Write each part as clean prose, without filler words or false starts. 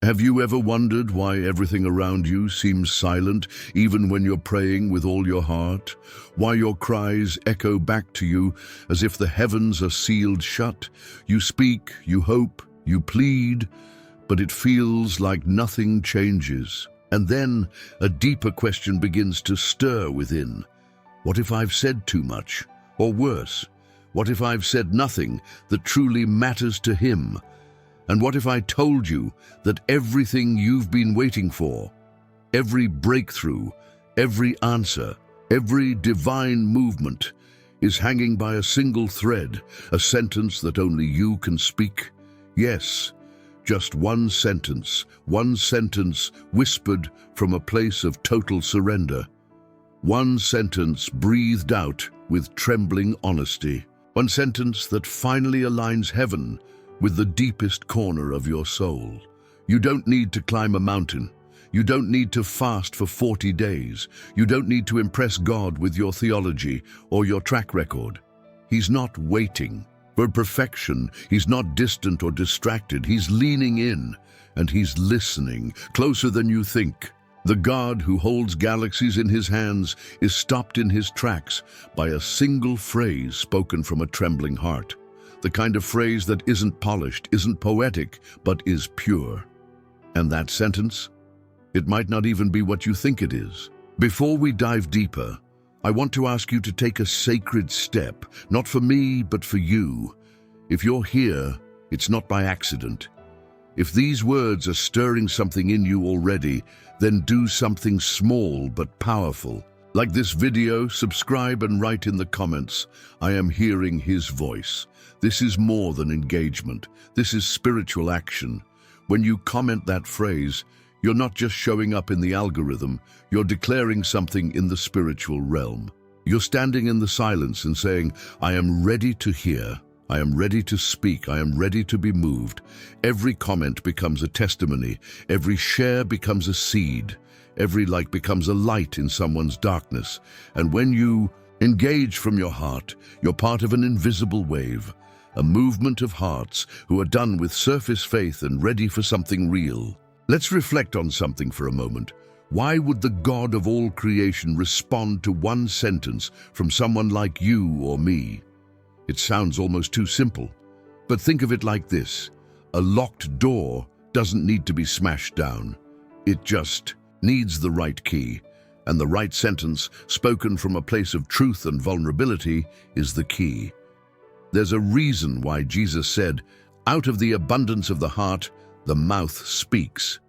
Have you ever wondered why everything around you seems silent, even when you're praying with all your heart? Why your cries echo back to you as if the heavens are sealed shut? You speak, you hope, you plead, but it feels like nothing changes. And then a deeper question begins to stir within. What if I've said too much? Or worse, what if I've said nothing that truly matters to Him? And what if I told you that everything you've been waiting for, every breakthrough, every answer, every divine movement is hanging by a single thread, a sentence that only you can speak? Yes, just one sentence whispered from a place of total surrender. One sentence breathed out with trembling honesty. One sentence that finally aligns heaven with the deepest corner of your soul. You don't need to climb a mountain. You don't need to fast for 40 days. You don't need to impress God with your theology or your track record. He's not waiting for perfection. He's not distant or distracted. He's leaning in, and He's listening, closer than you think. The God who holds galaxies in His hands is stopped in His tracks by a single phrase spoken from a trembling heart. The kind of phrase that isn't polished, isn't poetic, but is pure. And that sentence? It might not even be what you think it is. Before we dive deeper, I want to ask you to take a sacred step, not for me, but for you. If you're here, it's not by accident. If these words are stirring something in you already, then do something small but powerful. Like this video, subscribe and write in the comments, I am hearing His voice. This is more than engagement. This is spiritual action. When you comment that phrase, you're not just showing up in the algorithm, you're declaring something in the spiritual realm. You're standing in the silence and saying, I am ready to hear. I am ready to speak. I am ready to be moved. Every comment becomes a testimony. Every share becomes a seed. Every like becomes a light in someone's darkness. And when you engage from your heart, you're part of an invisible wave, a movement of hearts who are done with surface faith and ready for something real. Let's reflect on something for a moment. Why would the God of all creation respond to one sentence from someone like you or me? It sounds almost too simple, but think of it like this. A locked door doesn't need to be smashed down. It just needs the right key, and the right sentence spoken from a place of truth and vulnerability is the key. There's a reason why Jesus said, out of the abundance of the heart, the mouth speaks.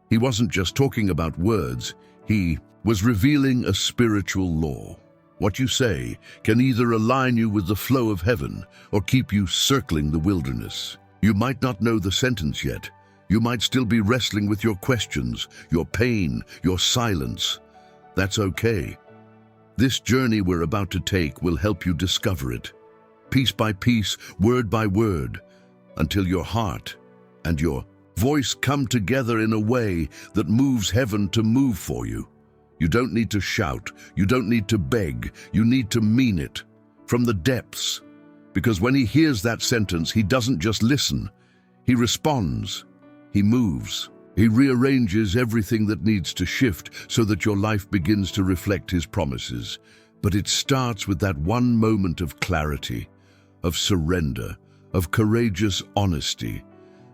He wasn't just talking about words, He was revealing a spiritual law. What you say can either align you with the flow of heaven or keep you circling the wilderness. You might not know the sentence yet. You might still be wrestling with your questions, your pain, your silence. That's okay. This journey we're about to take will help you discover it, piece by piece, word by word, until your heart and your voice come together in a way that moves heaven to move for you. You don't need to shout. You don't need to beg. You need to mean it from the depths. Because when He hears that sentence, He doesn't just listen. He responds. He moves. He rearranges everything that needs to shift so that your life begins to reflect His promises. But it starts with that one moment of clarity, of surrender, of courageous honesty.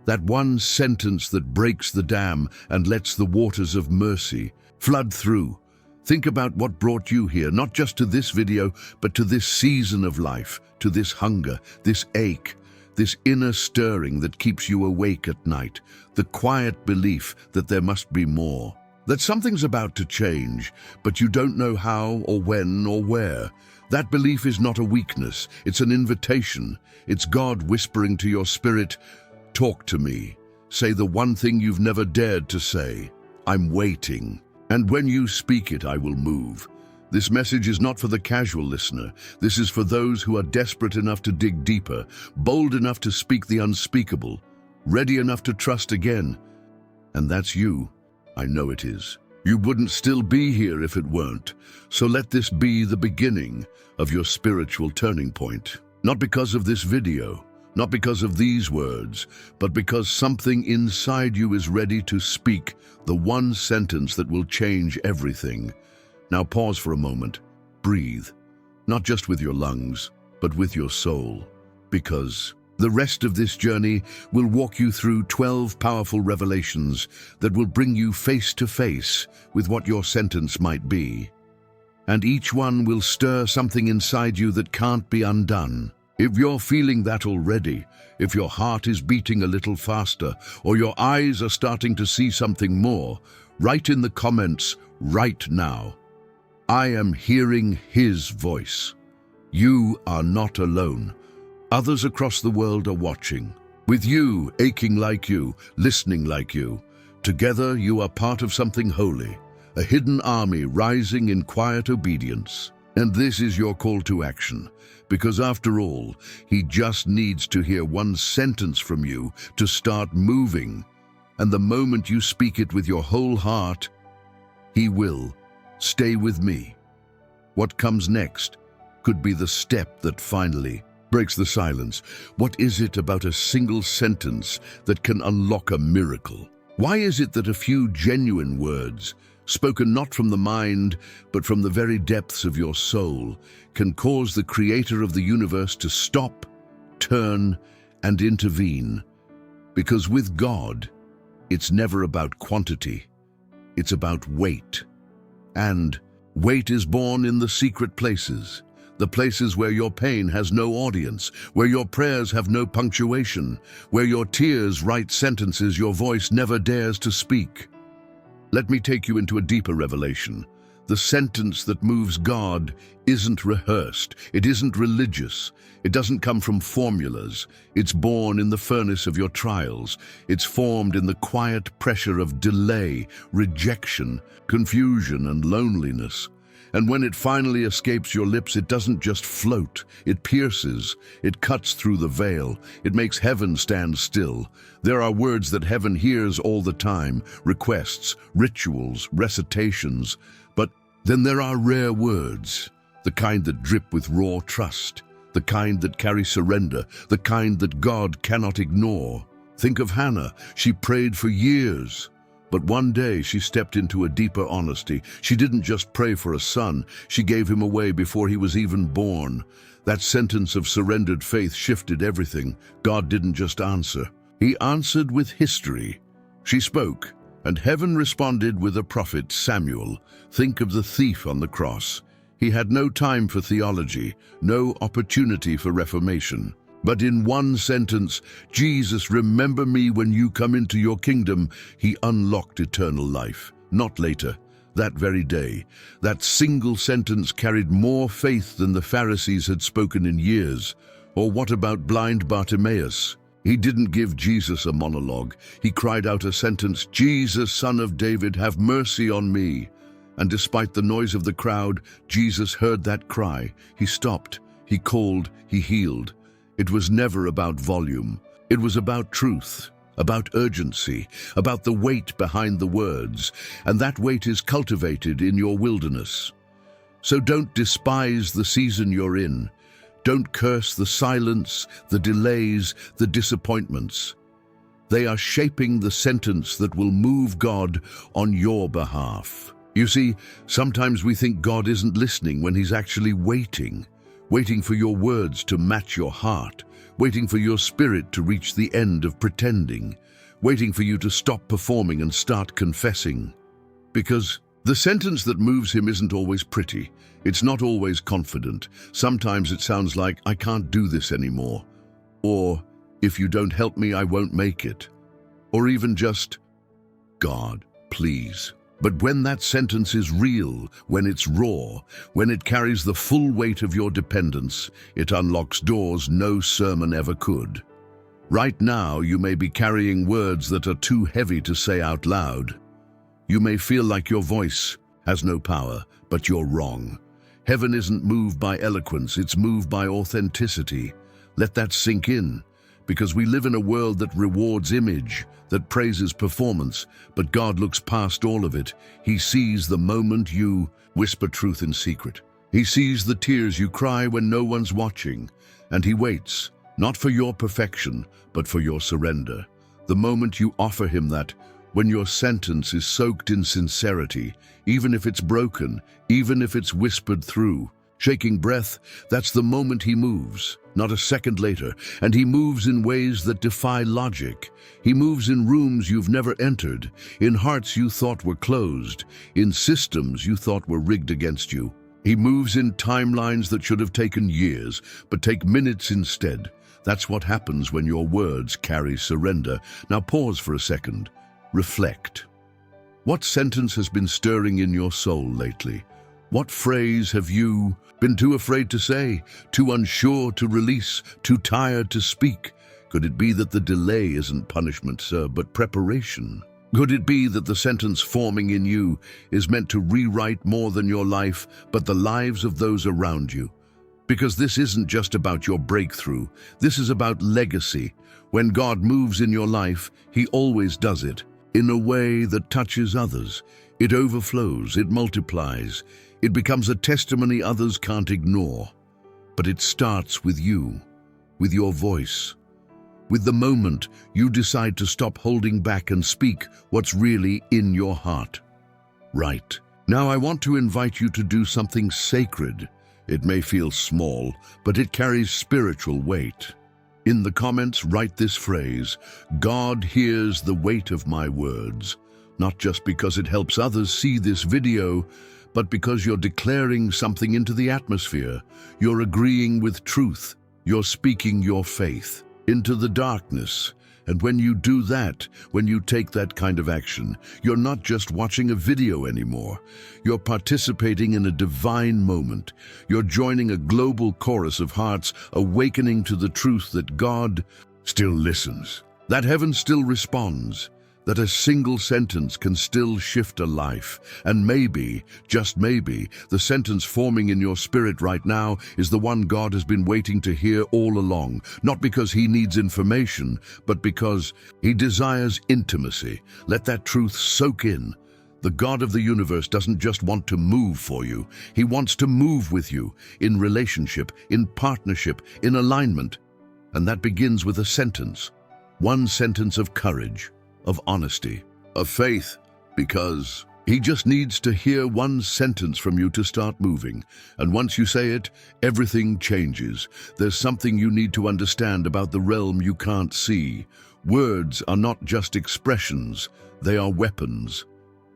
That one sentence that breaks the dam and lets the waters of mercy flood through. Think about what brought you here, not just to this video, but to this season of life, to this hunger, this ache, this inner stirring that keeps you awake at night, the quiet belief that there must be more, that something's about to change, but you don't know how or when or where. That belief is not a weakness, it's an invitation. It's God whispering to your spirit, talk to me. Say the one thing you've never dared to say. I'm waiting. And when you speak it, I will move. This message is not for the casual listener. This is for those who are desperate enough to dig deeper, bold enough to speak the unspeakable, ready enough to trust again. And that's you. I know it is. You wouldn't still be here if it weren't. So let this be the beginning of your spiritual turning point. Not because of this video, Not because of these words, but because something inside you is ready to speak the one sentence that will change everything. Now pause for a moment. Breathe. Not just with your lungs, but with your soul. Because the rest of this journey will walk you through 12 powerful revelations that will bring you face to face with what your sentence might be. And each one will stir something inside you that can't be undone. If you're feeling that already, if your heart is beating a little faster, or your eyes are starting to see something more, write in the comments right now, "I am hearing His voice." You are not alone. Others across the world are watching. With you, aching like you, listening like you. Together you are part of something holy, a hidden army rising in quiet obedience. And this is your call to action. Because after all, He just needs to hear one sentence from you to start moving. And the moment you speak it with your whole heart, He will. Stay with me. What comes next could be the step that finally breaks the silence. What is it about a single sentence that can unlock a miracle? Why is it that a few genuine words, spoken not from the mind, but from the very depths of your soul, can cause the Creator of the universe to stop, turn, and intervene? Because with God, it's never about quantity, it's about weight. And weight is born in the secret places, the places where your pain has no audience, where your prayers have no punctuation, where your tears write sentences your voice never dares to speak. Let me take you into a deeper revelation. The sentence that moves God isn't rehearsed. It isn't religious. It doesn't come from formulas. It's born in the furnace of your trials. It's formed in the quiet pressure of delay, rejection, confusion, and loneliness. And when it finally escapes your lips, it doesn't just float. It pierces. It cuts through the veil. It makes heaven stand still. There are words that heaven hears all the time, requests, rituals, recitations. But then there are rare words, the kind that drip with raw trust, the kind that carry surrender, the kind that God cannot ignore. Think of Hannah. She prayed for years. But one day she stepped into a deeper honesty. She didn't just pray for a son, she gave him away before he was even born. That sentence of surrendered faith shifted everything. God didn't just answer. He answered with history. She spoke, and heaven responded with a prophet, Samuel. Think of the thief on the cross. He had no time for theology, no opportunity for reformation. But in one sentence, "Jesus, remember me when you come into your kingdom," He unlocked eternal life. Not later, that very day. That single sentence carried more faith than the Pharisees had spoken in years. Or what about blind Bartimaeus? He didn't give Jesus a monologue. He cried out a sentence, "Jesus, Son of David, have mercy on me." And despite the noise of the crowd, Jesus heard that cry. He stopped, He called, He healed. It was never about volume. It was about truth, about urgency, about the weight behind the words, and that weight is cultivated in your wilderness. So don't despise the season you're in. Don't curse the silence, the delays, the disappointments. They are shaping the sentence that will move God on your behalf. You see, sometimes we think God isn't listening when He's actually waiting for your words to match your heart, waiting for your spirit to reach the end of pretending, waiting for you to stop performing and start confessing. Because the sentence that moves Him isn't always pretty. It's not always confident. Sometimes it sounds like, "I can't do this anymore." Or, "If you don't help me, I won't make it." Or even just, "God, please." But when that sentence is real, when it's raw, when it carries the full weight of your dependence, it unlocks doors no sermon ever could. Right now, you may be carrying words that are too heavy to say out loud. You may feel like your voice has no power, but you're wrong. Heaven isn't moved by eloquence, it's moved by authenticity. Let that sink in, because we live in a world that rewards image, that praises performance, but God looks past all of it. He sees the moment you whisper truth in secret. He sees the tears you cry when no one's watching, and He waits, not for your perfection, but for your surrender. The moment you offer him that, when your sentence is soaked in sincerity, even if it's broken, even if it's whispered through, shaking breath, that's the moment he moves, not a second later, and he moves in ways that defy logic. He moves in rooms you've never entered, in hearts you thought were closed, in systems you thought were rigged against you. He moves in timelines that should have taken years, but take minutes instead. That's what happens when your words carry surrender. Now pause for a second. Reflect. What sentence has been stirring in your soul lately? What phrase have you been too afraid to say, too unsure to release, too tired to speak? Could it be that the delay isn't punishment, sir, but preparation? Could it be that the sentence forming in you is meant to rewrite more than your life, but the lives of those around you? Because this isn't just about your breakthrough. This is about legacy. When God moves in your life, he always does it in a way that touches others. It overflows, it multiplies. It becomes a testimony others can't ignore. But it starts with you, with your voice, with the moment you decide to stop holding back and speak what's really in your heart. Right. Now I want to invite you to do something sacred. It may feel small, but it carries spiritual weight. In the comments, write this phrase, "God hears the weight of my words," not just because it helps others see this video, but because you're declaring something into the atmosphere. You're agreeing with truth. You're speaking your faith into the darkness. And when you do that, when you take that kind of action, you're not just watching a video anymore. You're participating in a divine moment. You're joining a global chorus of hearts awakening to the truth that God still listens, that heaven still responds, that a single sentence can still shift a life. And maybe, just maybe, the sentence forming in your spirit right now is the one God has been waiting to hear all along, not because he needs information, but because he desires intimacy. Let that truth soak in. The God of the universe doesn't just want to move for you. He wants to move with you, in relationship, in partnership, in alignment. And that begins with a sentence. One sentence of courage, of honesty, of faith, because he just needs to hear one sentence from you to start moving. And once you say it, everything changes. There's something you need to understand about the realm you can't see. Words are not just expressions, they are weapons.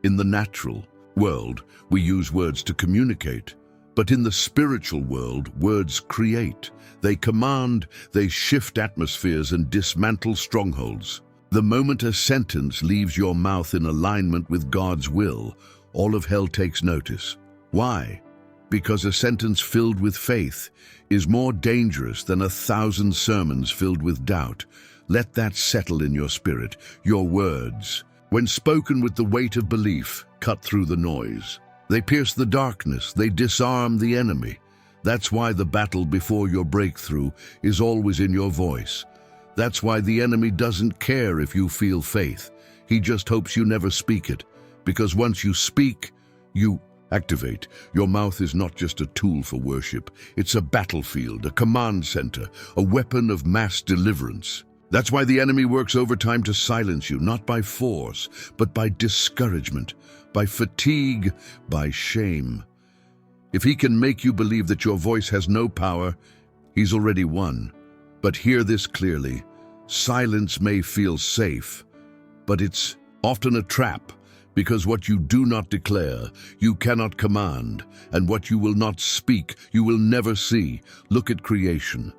In the natural world, we use words to communicate. But in the spiritual world, words create. They command, they shift atmospheres and dismantle strongholds. The moment a sentence leaves your mouth in alignment with God's will, all of hell takes notice. Why? Because a sentence filled with faith is more dangerous than 1,000 sermons filled with doubt. Let that settle in your spirit. Your words, when spoken with the weight of belief, cut through the noise. They pierce the darkness, they disarm the enemy. That's why the battle before your breakthrough is always in your voice. That's why the enemy doesn't care if you feel faith. He just hopes you never speak it. Because once you speak, you activate. Your mouth is not just a tool for worship. It's a battlefield, a command center, a weapon of mass deliverance. That's why the enemy works overtime to silence you, not by force, but by discouragement, by fatigue, by shame. If he can make you believe that your voice has no power, he's already won. But hear this clearly. Silence may feel safe, but it's often a trap, because what you do not declare, you cannot command, and what you will not speak, you will never see. Look at creation.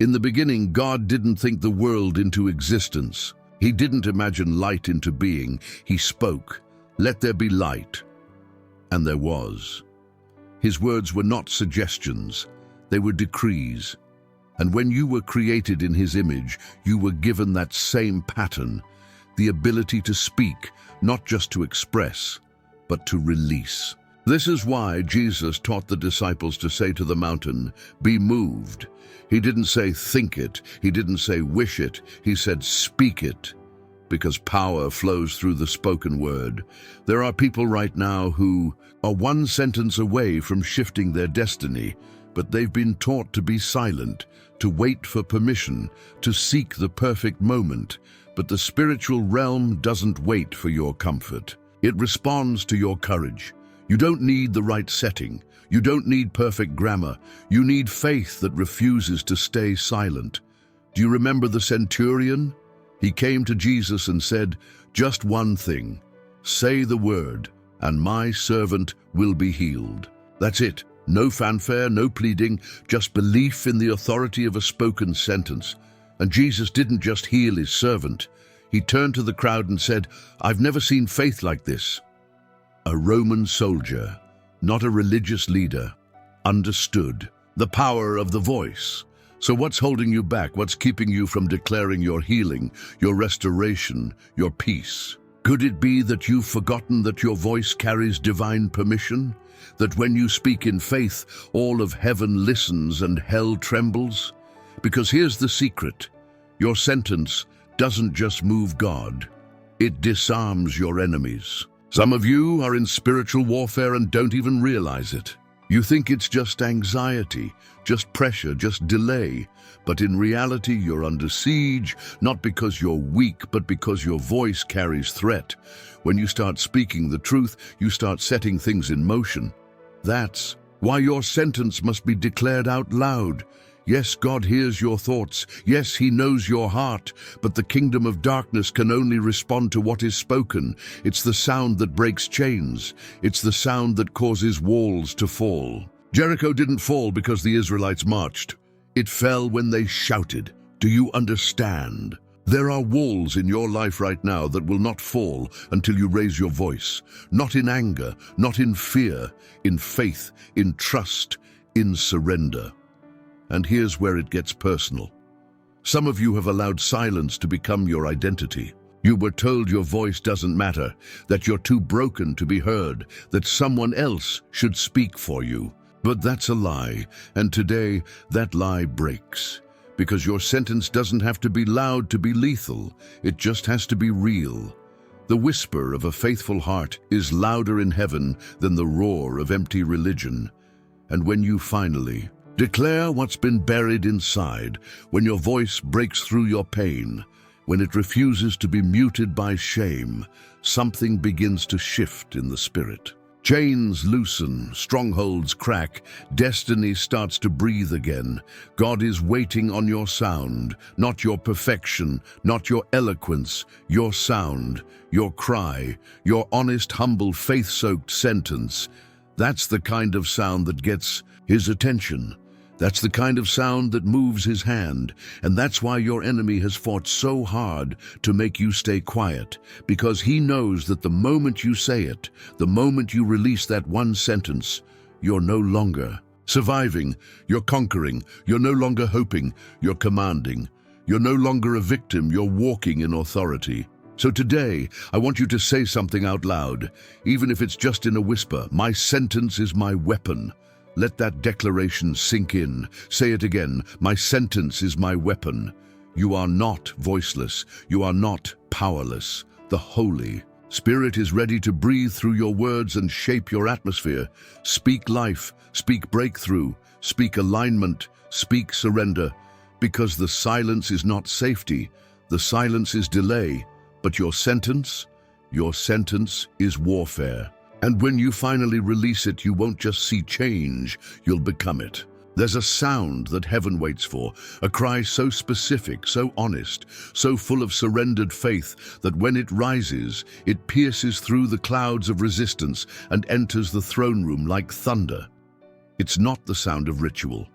In the beginning, God didn't think the world into existence. He didn't imagine light into being. He spoke, "Let there be light." And there was. His words were not suggestions, they were decrees. And when you were created in his image, you were given that same pattern, the ability to speak, not just to express, but to release. This is why Jesus taught the disciples to say to the mountain, "Be moved." He didn't say think it, he didn't say wish it, he said speak it, because power flows through the spoken word. There are people right now who are one sentence away from shifting their destiny, but they've been taught to be silent, to wait for permission, to seek the perfect moment. But the spiritual realm doesn't wait for your comfort. It responds to your courage. You don't need the right setting. You don't need perfect grammar. You need faith that refuses to stay silent. Do you remember the centurion? He came to Jesus and said, "Just one thing. Say the word, and my servant will be healed." That's it. No fanfare, no pleading, just belief in the authority of a spoken sentence. And Jesus didn't just heal his servant. He turned to the crowd and said, "I've never seen faith like this." A Roman soldier, not a religious leader, understood the power of the voice. So what's holding you back? What's keeping you from declaring your healing, your restoration, your peace? Could it be that you've forgotten that your voice carries divine permission? That when you speak in faith, all of heaven listens and hell trembles? Because here's the secret. Your sentence doesn't just move God. It disarms your enemies. Some of you are in spiritual warfare and don't even realize it. You think it's just anxiety, just pressure, just delay. But in reality, you're under siege, not because you're weak, but because your voice carries threat. When you start speaking the truth, you start setting things in motion. That's why your sentence must be declared out loud. Yes, God hears your thoughts. Yes, He knows your heart. But the kingdom of darkness can only respond to what is spoken. It's the sound that breaks chains. It's the sound that causes walls to fall. Jericho didn't fall because the Israelites marched. It fell when they shouted. Do you understand? There are walls in your life right now that will not fall until you raise your voice. Not in anger, not in fear, in faith, in trust, in surrender. And here's where it gets personal. Some of you have allowed silence to become your identity. You were told your voice doesn't matter, that you're too broken to be heard, that someone else should speak for you. But that's a lie, and today that lie breaks. Because your sentence doesn't have to be loud to be lethal, it just has to be real. The whisper of a faithful heart is louder in heaven than the roar of empty religion. And when you finally declare what's been buried inside, when your voice breaks through your pain, when it refuses to be muted by shame, something begins to shift in the spirit. Chains loosen, strongholds crack, destiny starts to breathe again. God is waiting on your sound, not your perfection, not your eloquence, your sound, your cry, your honest, humble, faith-soaked sentence. That's the kind of sound that gets His attention. That's the kind of sound that moves His hand, and that's why your enemy has fought so hard to make you stay quiet, because he knows that the moment you say it, the moment you release that one sentence, you're no longer surviving, you're conquering, you're no longer hoping, you're commanding. You're no longer a victim, you're walking in authority. So today, I want you to say something out loud, even if it's just in a whisper. My sentence is my weapon. Let that declaration sink in. Say it again. My sentence is my weapon. You are not voiceless. You are not powerless. The Holy Spirit is ready to breathe through your words and shape your atmosphere. Speak life. Speak breakthrough. Speak alignment. Speak surrender. Because the silence is not safety. The silence is delay. But your sentence is warfare. And when you finally release it, you won't just see change, you'll become it. There's a sound that heaven waits for, a cry so specific, so honest, so full of surrendered faith that when it rises, it pierces through the clouds of resistance and enters the throne room like thunder. It's not the sound of ritual.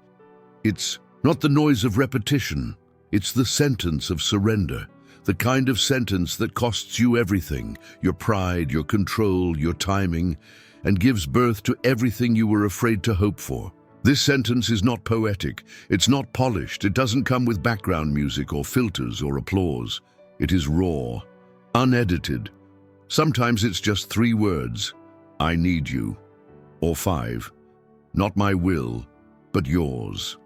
It's not the noise of repetition. It's the sentence of surrender. The kind of sentence that costs you everything, your pride, your control, your timing, and gives birth to everything you were afraid to hope for. This sentence is not poetic, it's not polished, it doesn't come with background music or filters or applause. It is raw, unedited. Sometimes it's just 3 words, I need you, or 5, not my will, but yours,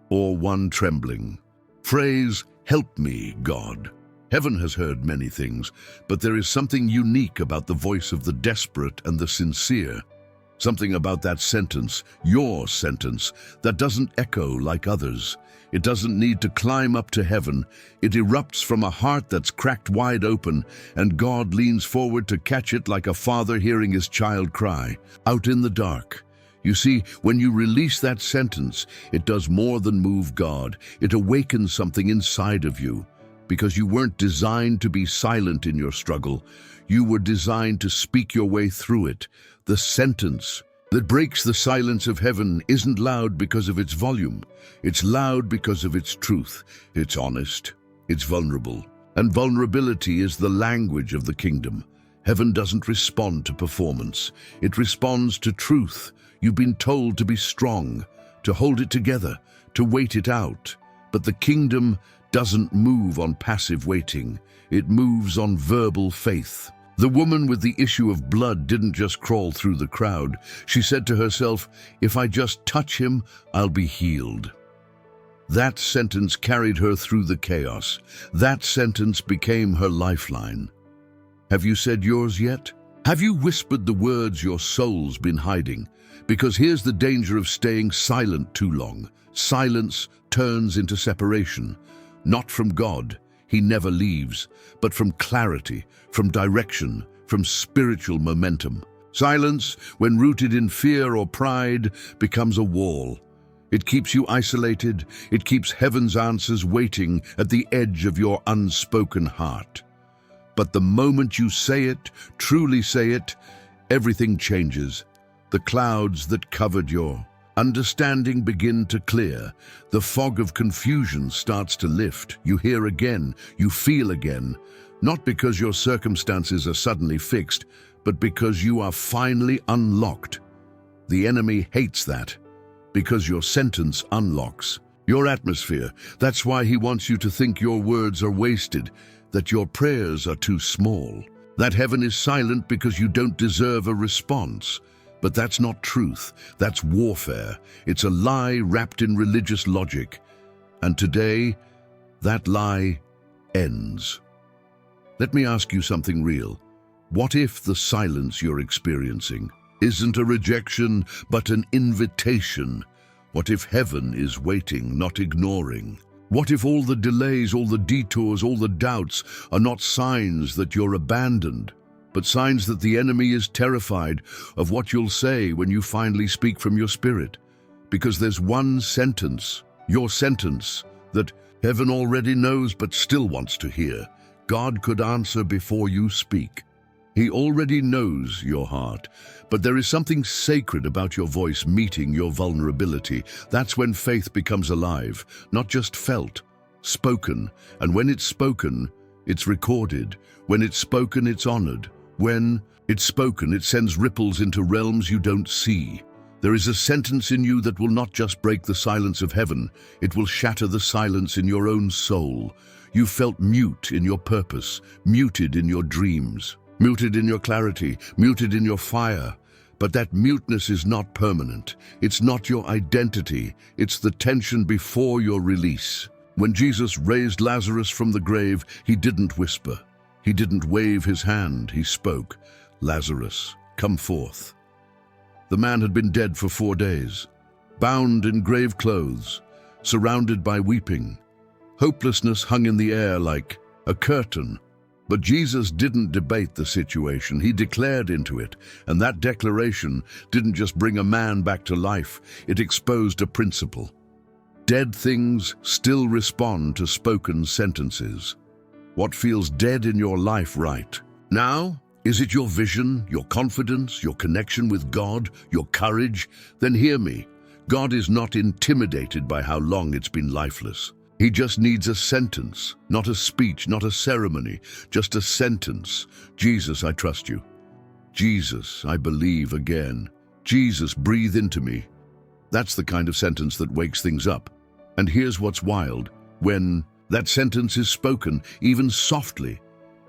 or 1 trembling phrase, help me, God. Heaven has heard many things, but there is something unique about the voice of the desperate and the sincere. Something about that sentence, your sentence, that doesn't echo like others. It doesn't need to climb up to heaven. It erupts from a heart that's cracked wide open, and God leans forward to catch it like a father hearing his child cry, out in the dark. You see, when you release that sentence, it does more than move God. It awakens something inside of you. Because you weren't designed to be silent in your struggle. You were designed to speak your way through it. The sentence that breaks the silence of heaven isn't loud because of its volume. It's loud because of its truth. It's honest. It's vulnerable. And vulnerability is the language of the kingdom. Heaven doesn't respond to performance. It responds to truth. You've been told to be strong, to hold it together, to wait it out. But the kingdom doesn't move on passive waiting. It moves on verbal faith. The woman with the issue of blood didn't just crawl through the crowd. She said to herself, "If I just touch him, I'll be healed." That sentence carried her through the chaos. That sentence became her lifeline. Have you said yours yet? Have you whispered the words your soul's been hiding? Because here's the danger of staying silent too long. Silence turns into separation. Not from God, he never leaves, but from clarity, from direction, from spiritual momentum. Silence, when rooted in fear or pride, becomes a wall. It keeps you isolated. It keeps heaven's answers waiting at the edge of your unspoken heart. But the moment you say it, truly say it, everything changes. The clouds that covered your understanding begin to clear. The fog of confusion starts to lift. You hear again, you feel again. Not because your circumstances are suddenly fixed, but because you are finally unlocked. The enemy hates that, because your sentence unlocks your atmosphere. That's why he wants you to think your words are wasted, that your prayers are too small, that heaven is silent because you don't deserve a response. But that's not truth. That's warfare. It's a lie wrapped in religious logic. And today, that lie ends. Let me ask you something real. What if the silence you're experiencing isn't a rejection, but an invitation? What if heaven is waiting, not ignoring? What if all the delays, all the detours, all the doubts are not signs that you're abandoned, but signs that the enemy is terrified of what you'll say when you finally speak from your spirit? Because there's one sentence, your sentence, that heaven already knows but still wants to hear. God could answer before you speak. He already knows your heart, but there is something sacred about your voice meeting your vulnerability. That's when faith becomes alive, not just felt, spoken. And when it's spoken, it's recorded. When it's spoken, it's honored. When it's spoken, it sends ripples into realms you don't see. There is a sentence in you that will not just break the silence of heaven, it will shatter the silence in your own soul. You felt mute in your purpose, muted in your dreams, muted in your clarity, muted in your fire. But that muteness is not permanent. It's not your identity. It's the tension before your release. When Jesus raised Lazarus from the grave, he didn't whisper. He didn't wave his hand. He spoke, "Lazarus, come forth." The man had been dead for 4 days, bound in grave clothes, surrounded by weeping. Hopelessness hung in the air like a curtain. But Jesus didn't debate the situation. He declared into it. And that declaration didn't just bring a man back to life. It exposed a principle. Dead things still respond to spoken sentences. What feels dead in your life right now? Is it your vision, your confidence, your connection with God, your courage? Then hear me. God is not intimidated by how long it's been lifeless. He just needs a sentence, not a speech, not a ceremony, just a sentence. Jesus, I trust you. Jesus, I believe again. Jesus, breathe into me. That's the kind of sentence that wakes things up. And here's what's wild. When that sentence is spoken, even softly,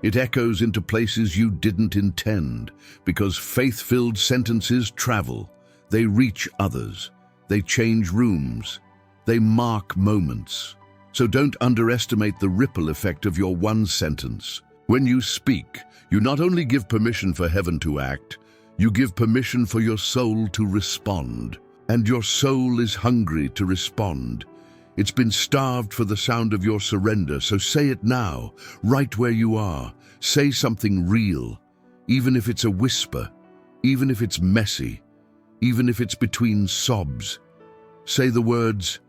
it echoes into places you didn't intend, because faith-filled sentences travel. They reach others. They change rooms. They mark moments. So don't underestimate the ripple effect of your one sentence. When you speak, you not only give permission for heaven to act, You give permission for your soul to respond. And your soul is hungry to respond. It's been starved for the sound of your surrender, so say it now, right where you are. Say something real, even if it's a whisper, even if it's messy, even if it's between sobs. Say the words,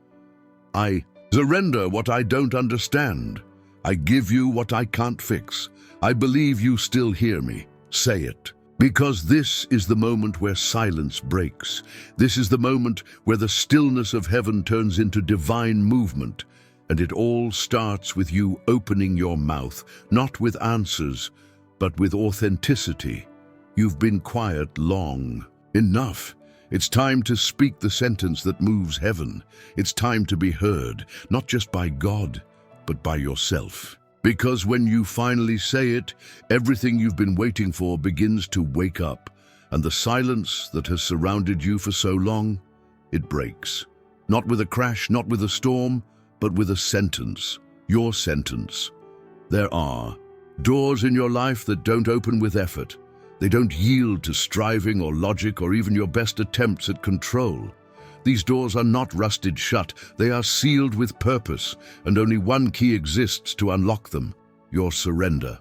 I surrender what I don't understand. I give you what I can't fix. I believe you still hear me. Say it. Because this is the moment where silence breaks. This is the moment where the stillness of heaven turns into divine movement. And it all starts with you opening your mouth, not with answers, but with authenticity. You've been quiet long. Enough. It's time to speak the sentence that moves heaven. It's time to be heard, not just by God, but by yourself. Because when you finally say it, everything you've been waiting for begins to wake up, and the silence that has surrounded you for so long, it breaks. Not with a crash, not with a storm, but with a sentence. Your sentence. There are doors in your life that don't open with effort. They don't yield to striving or logic or even your best attempts at control. These doors are not rusted shut, they are sealed with purpose, and only one key exists to unlock them: your surrender.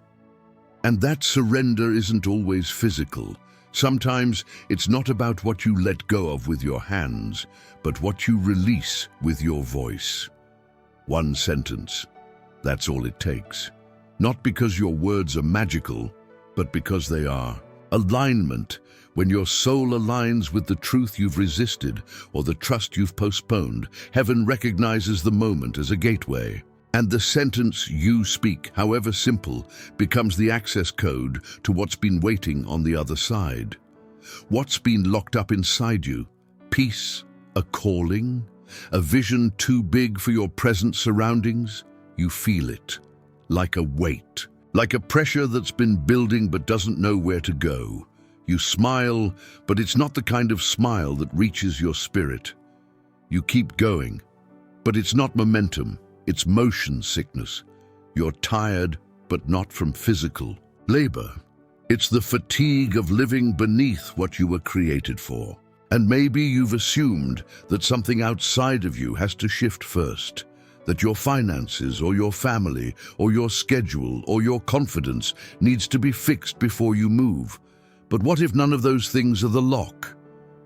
And that surrender isn't always physical. Sometimes it's not about what you let go of with your hands, but what you release with your voice. One sentence. That's all it takes. Not because your words are magical, but because they are. Alignment. When your soul aligns with the truth you've resisted or the trust you've postponed, heaven recognizes the moment as a gateway. And the sentence you speak, however simple, becomes the access code to what's been waiting on the other side. What's been locked up inside you? Peace, a calling, a vision too big for your present surroundings? You feel it, like a weight, like a pressure that's been building but doesn't know where to go. You smile, but it's not the kind of smile that reaches your spirit. You keep going, but it's not momentum, it's motion sickness. You're tired, but not from physical labor. It's the fatigue of living beneath what you were created for. And maybe you've assumed that something outside of you has to shift first, that your finances or your family or your schedule or your confidence needs to be fixed before you move. But what if none of those things are the lock?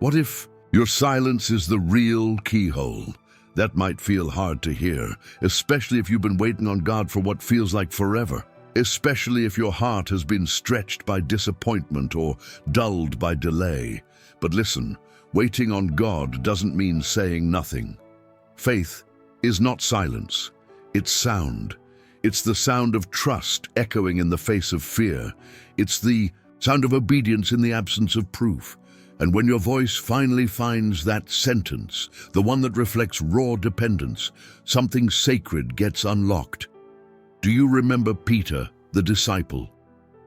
What if your silence is the real keyhole? That might feel hard to hear, especially if you've been waiting on God for what feels like forever. Especially if your heart has been stretched by disappointment or dulled by delay. But listen, waiting on God doesn't mean saying nothing. Faith is not silence, it's sound. It's the sound of trust echoing in the face of fear. It's the sound of obedience in the absence of proof. And when your voice finally finds that sentence, the one that reflects raw dependence, something sacred gets unlocked. Do you remember Peter, the disciple?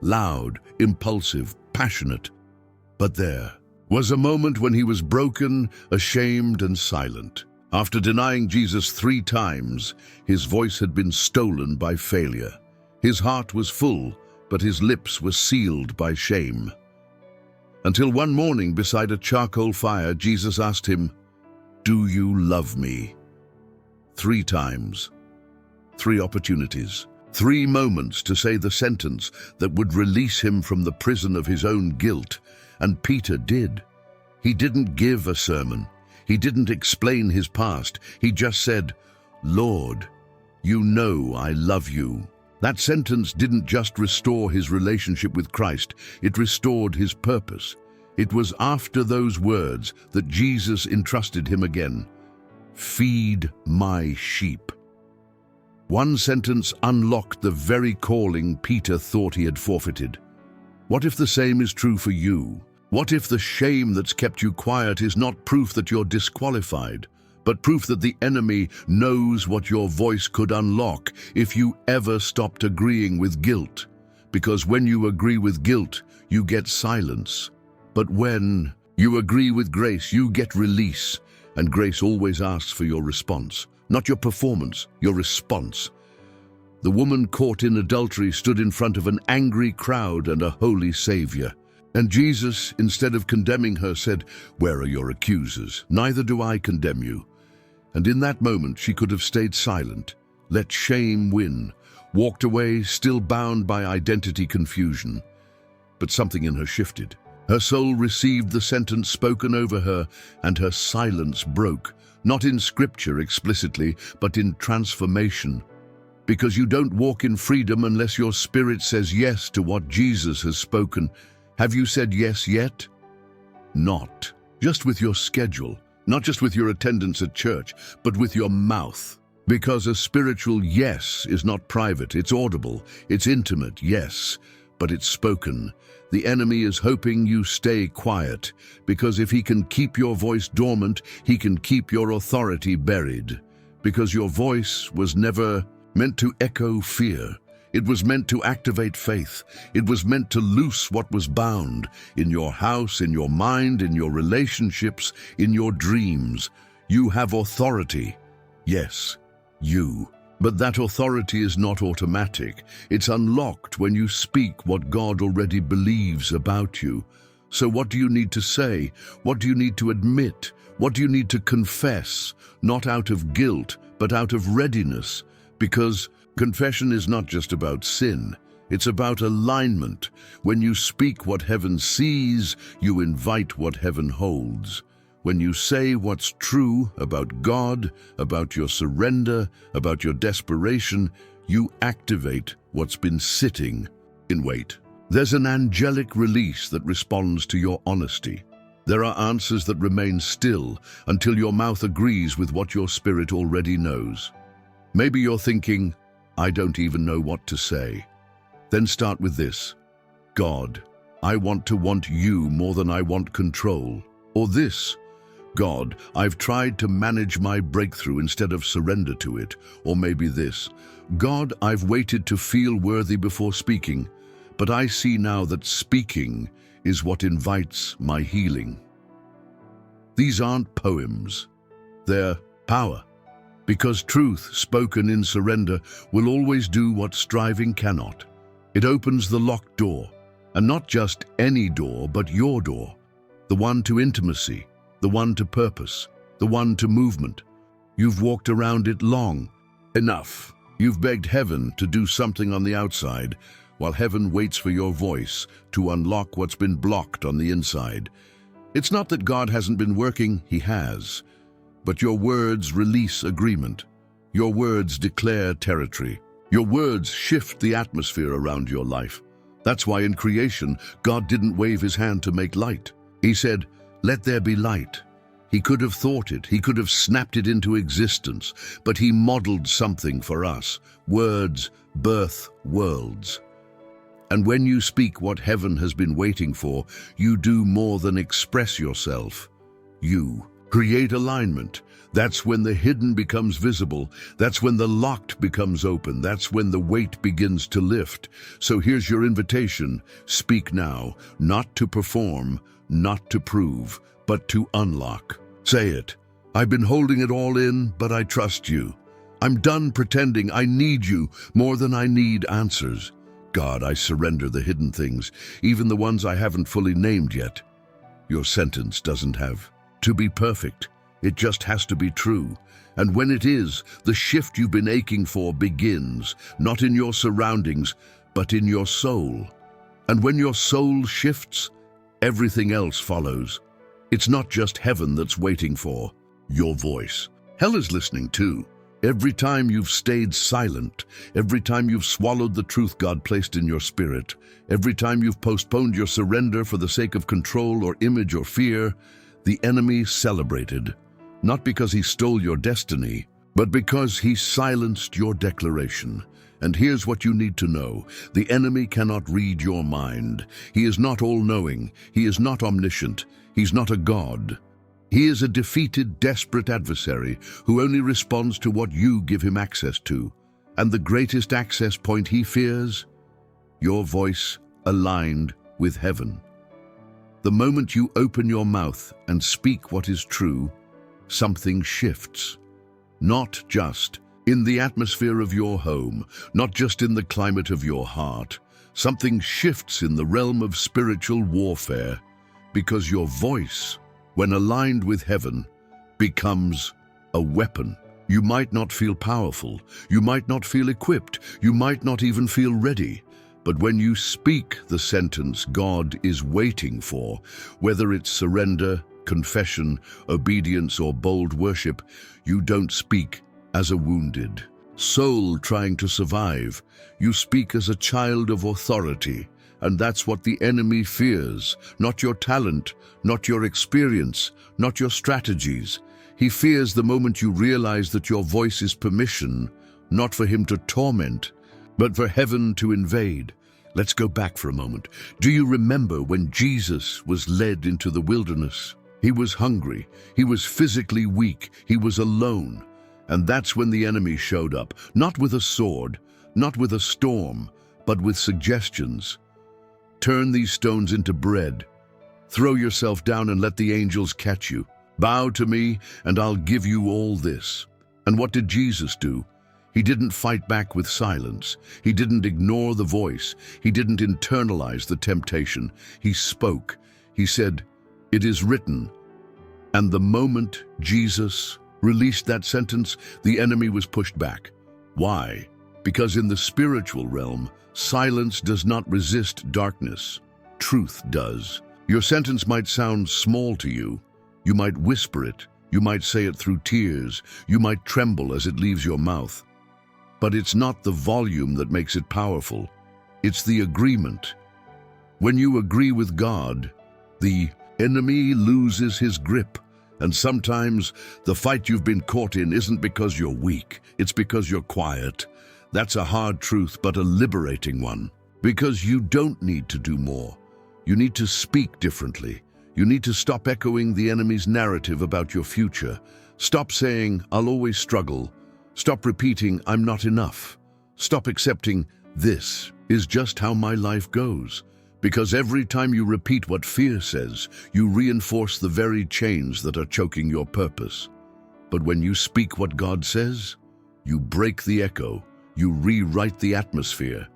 Loud, impulsive, passionate. But there was a moment when he was broken, ashamed, and silent. After denying Jesus 3 times, his voice had been stolen by failure. His heart was full, but his lips were sealed by shame. Until one morning beside a charcoal fire, Jesus asked him, "Do you love me?" 3 times, 3 opportunities, 3 moments to say the sentence that would release him from the prison of his own guilt. And Peter did. He didn't give a sermon. He didn't explain his past. He just said, "Lord, you know I love you." That sentence didn't just restore his relationship with Christ, it restored his purpose. It was after those words that Jesus entrusted him again. "Feed my sheep." One sentence unlocked the very calling Peter thought he had forfeited. What if the same is true for you? What if the shame that's kept you quiet is not proof that you're disqualified, but proof that the enemy knows what your voice could unlock if you ever stopped agreeing with guilt? Because when you agree with guilt, you get silence. But when you agree with grace, you get release. And grace always asks for your response, not your performance, your response. The woman caught in adultery stood in front of an angry crowd and a holy Savior. And Jesus, instead of condemning her, said, "Where are your accusers? Neither do I condemn you." And in that moment she could have stayed silent, let shame win, walked away, still bound by identity confusion. But something in her shifted. Her soul received the sentence spoken over her, and her silence broke, not in scripture explicitly, but in transformation. Because you don't walk in freedom unless your spirit says yes to what Jesus has spoken. Have you said yes yet? Not just with your schedule, not just with your attendance at church, but with your mouth. Because a spiritual yes is not private, it's audible, it's intimate, yes, but it's spoken. The enemy is hoping you stay quiet, because if he can keep your voice dormant, he can keep your authority buried. Because your voice was never meant to echo fear. It was meant to activate faith. It was meant to loose what was bound in your house, in your mind, in your relationships, in your dreams. You have authority. Yes, you. But that authority is not automatic. It's unlocked when you speak what God already believes about you. So what do you need to say? What do you need to admit? What do you need to confess? Not out of guilt, but out of readiness. Because confession is not just about sin. It's about alignment. When you speak what heaven sees, you invite what heaven holds. When you say what's true about God, about your surrender, about your desperation, you activate what's been sitting in wait. There's an angelic release that responds to your honesty. There are answers that remain still until your mouth agrees with what your spirit already knows. Maybe you're thinking, "I don't even know what to say." Then start with this: "God, I want you more than I want control." Or this: "God, I've tried to manage my breakthrough instead of surrender to it." Or maybe this: "God, I've waited to feel worthy before speaking, but I see now that speaking is what invites my healing." These aren't poems. They're power. Because truth spoken in surrender will always do what striving cannot. It opens the locked door, and not just any door, but your door. The one to intimacy, the one to purpose, the one to movement. You've walked around it long. Enough. You've begged heaven to do something on the outside, while heaven waits for your voice to unlock what's been blocked on the inside. It's not that God hasn't been working, He has. But your words release agreement. Your words declare territory. Your words shift the atmosphere around your life. That's why in creation, God didn't wave His hand to make light. He said, "Let there be light." He could have thought it. He could have snapped it into existence. But He modeled something for us. Words birth worlds. And when you speak what heaven has been waiting for, you do more than express yourself. You create alignment. That's when the hidden becomes visible. That's when the locked becomes open. That's when the weight begins to lift. So here's your invitation. Speak now, not to perform, not to prove, but to unlock. Say it. "I've been holding it all in, but I trust you. I'm done pretending. I need you more than I need answers. God, I surrender the hidden things, even the ones I haven't fully named yet." Your sentence doesn't have to be perfect. It just has to be true. And when it is, the shift you've been aching for begins, not in your surroundings, but in your soul. And when your soul shifts, everything else follows. It's not just heaven that's waiting for your voice. Hell is listening too. Every time you've stayed silent, every time you've swallowed the truth God placed in your spirit, every time you've postponed your surrender for the sake of control or image or fear, the enemy celebrated, not because he stole your destiny, but because he silenced your declaration. And here's what you need to know. The enemy cannot read your mind. He is not all-knowing. He is not omniscient. He's not a god. He is a defeated, desperate adversary who only responds to what you give him access to. And the greatest access point he fears? Your voice aligned with heaven. The moment you open your mouth and speak what is true, something shifts. Not just in the atmosphere of your home, not just in the climate of your heart, something shifts in the realm of spiritual warfare, because your voice, when aligned with heaven, becomes a weapon. You might not feel powerful, you might not feel equipped, you might not even feel ready. But when you speak the sentence God is waiting for, whether it's surrender, confession, obedience, or bold worship, you don't speak as a wounded soul trying to survive. You speak as a child of authority, and that's what the enemy fears. Not your talent, not your experience, not your strategies. He fears the moment you realize that your voice is permission, not for him to torment, but for heaven to invade. Let's go back for a moment. Do you remember when Jesus was led into the wilderness? He was hungry, he was physically weak, he was alone. And that's when the enemy showed up, not with a sword, not with a storm, but with suggestions. Turn these stones into bread. Throw yourself down and let the angels catch you. Bow to me, and I'll give you all this. And what did Jesus do? He didn't fight back with silence. He didn't ignore the voice. He didn't internalize the temptation. He spoke. He said, "It is written." And the moment Jesus released that sentence, the enemy was pushed back. Why? Because in the spiritual realm, silence does not resist darkness. Truth does. Your sentence might sound small to you. You might whisper it. You might say it through tears. You might tremble as it leaves your mouth. But it's not the volume that makes it powerful. It's the agreement. When you agree with God, the enemy loses his grip. And sometimes the fight you've been caught in isn't because you're weak, it's because you're quiet. That's a hard truth, but a liberating one. Because you don't need to do more. You need to speak differently. You need to stop echoing the enemy's narrative about your future. Stop saying, "I'll always struggle." Stop repeating, "I'm not enough." Stop accepting, "This is just how my life goes." Because every time you repeat what fear says, you reinforce the very chains that are choking your purpose. But when you speak what God says, you break the echo, you rewrite the atmosphere,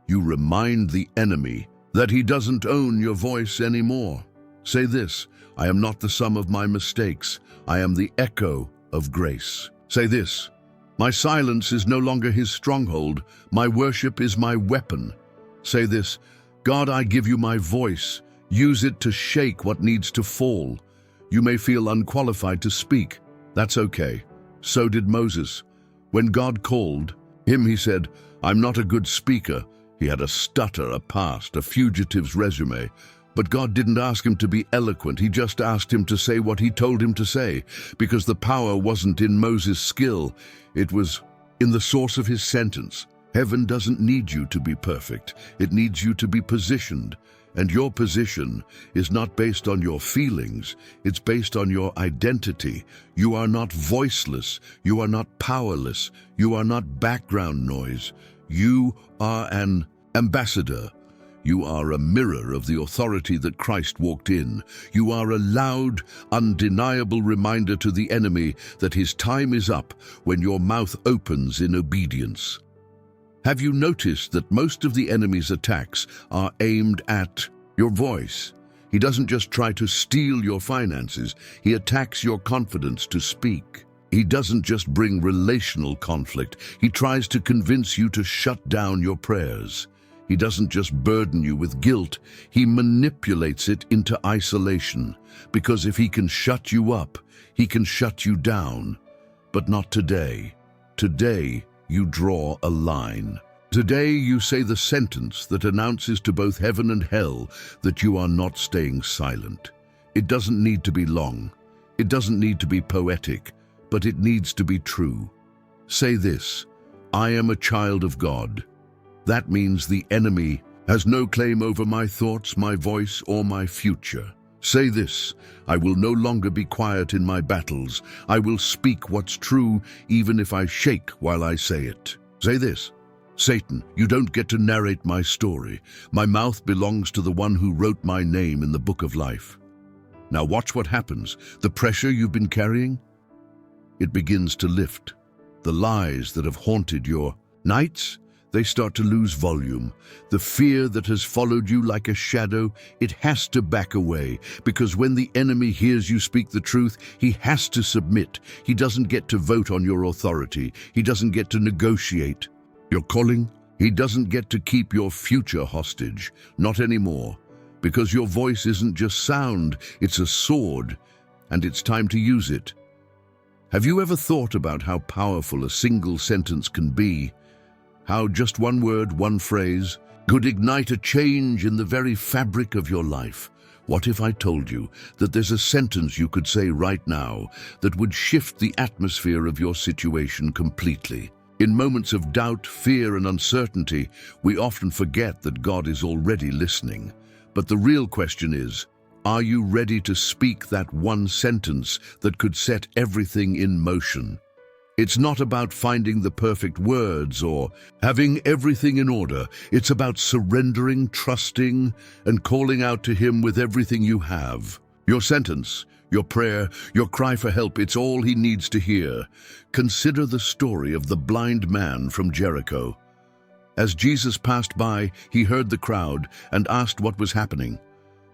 you remind the enemy that he doesn't own your voice anymore. Say this, "I am not the sum of my mistakes, I am the echo of grace." Say this, "My silence is no longer his stronghold, my worship is my weapon." Say this, "God, I give you my voice. Use it to shake what needs to fall." You may feel unqualified to speak. That's okay. So did Moses. When God called him, he said, "I'm not a good speaker." He had a stutter, a past, a fugitive's resume. But God didn't ask him to be eloquent. He just asked him to say what he told him to say, because the power wasn't in Moses' skill. It was in the source of his sentence. Heaven doesn't need you to be perfect. It needs you to be positioned. And your position is not based on your feelings. It's based on your identity. You are not voiceless. You are not powerless. You are not background noise. You are an ambassador. You are a mirror of the authority that Christ walked in. You are a loud, undeniable reminder to the enemy that his time is up when your mouth opens in obedience. Have you noticed that most of the enemy's attacks are aimed at your voice? He doesn't just try to steal your finances, he attacks your confidence to speak. He doesn't just bring relational conflict, he tries to convince you to shut down your prayers. He doesn't just burden you with guilt, he manipulates it into isolation. Because if he can shut you up, he can shut you down. But not today. Today, you draw a line. Today you say the sentence that announces to both heaven and hell that you are not staying silent. It doesn't need to be long. It doesn't need to be poetic, but it needs to be true. Say this, "I am a child of God." That means the enemy has no claim over my thoughts, my voice, or my future. Say this, "I will no longer be quiet in my battles. I will speak what's true, even if I shake while I say it." Say this, "Satan, you don't get to narrate my story. My mouth belongs to the one who wrote my name in the book of life." Now watch what happens. The pressure you've been carrying, it begins to lift. The lies that have haunted your nights, they start to lose volume. The fear that has followed you like a shadow, it has to back away, because when the enemy hears you speak the truth, he has to submit. He doesn't get to vote on your authority. He doesn't get to negotiate your calling. He doesn't get to keep your future hostage. Not anymore, because your voice isn't just sound, it's a sword, and it's time to use it. Have you ever thought about how powerful a single sentence can be? How just one word, one phrase, could ignite a change in the very fabric of your life? What if I told you that there's a sentence you could say right now that would shift the atmosphere of your situation completely? In moments of doubt, fear, and uncertainty, we often forget that God is already listening. But the real question is, are you ready to speak that one sentence that could set everything in motion? It's not about finding the perfect words or having everything in order. It's about surrendering, trusting, and calling out to Him with everything you have. Your sentence, your prayer, your cry for help, it's all He needs to hear. Consider the story of the blind man from Jericho. As Jesus passed by, He heard the crowd and asked what was happening.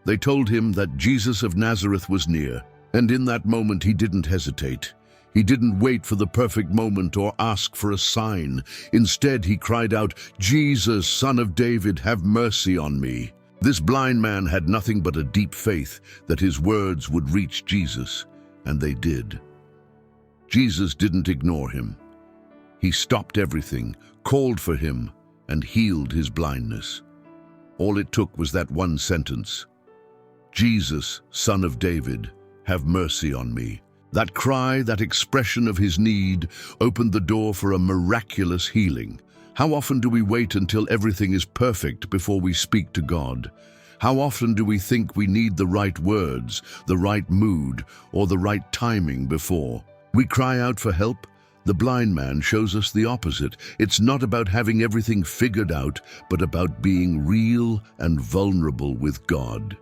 They told Him that Jesus of Nazareth was near, and in that moment He didn't hesitate. He didn't wait for the perfect moment or ask for a sign. Instead, He cried out, "Jesus, Son of David, have mercy on me." This blind man had nothing but a deep faith that his words would reach Jesus, and they did. Jesus didn't ignore him. He stopped everything, called for him, and healed his blindness. All it took was that one sentence. "Jesus, Son of David, have mercy on me." That cry, that expression of his need, opened the door for a miraculous healing. How often do we wait until everything is perfect before we speak to God? How often do we think we need the right words, the right mood, or the right timing before we cry out for help? The blind man shows us the opposite. It's not about having everything figured out, but about being real and vulnerable with God.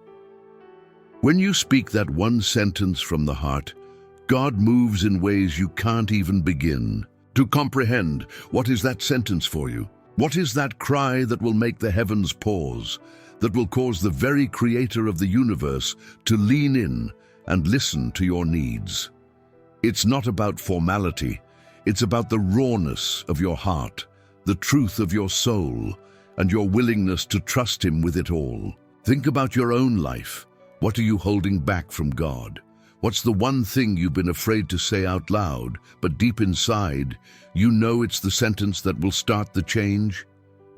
When you speak that one sentence from the heart, God moves in ways you can't even begin to comprehend. What is that sentence for you? What is that cry that will make the heavens pause, that will cause the very creator of the universe to lean in and listen to your needs? It's not about formality. It's about the rawness of your heart, the truth of your soul, and your willingness to trust Him with it all. Think about your own life. What are you holding back from God? What's the one thing you've been afraid to say out loud, but deep inside, you know it's the sentence that will start the change?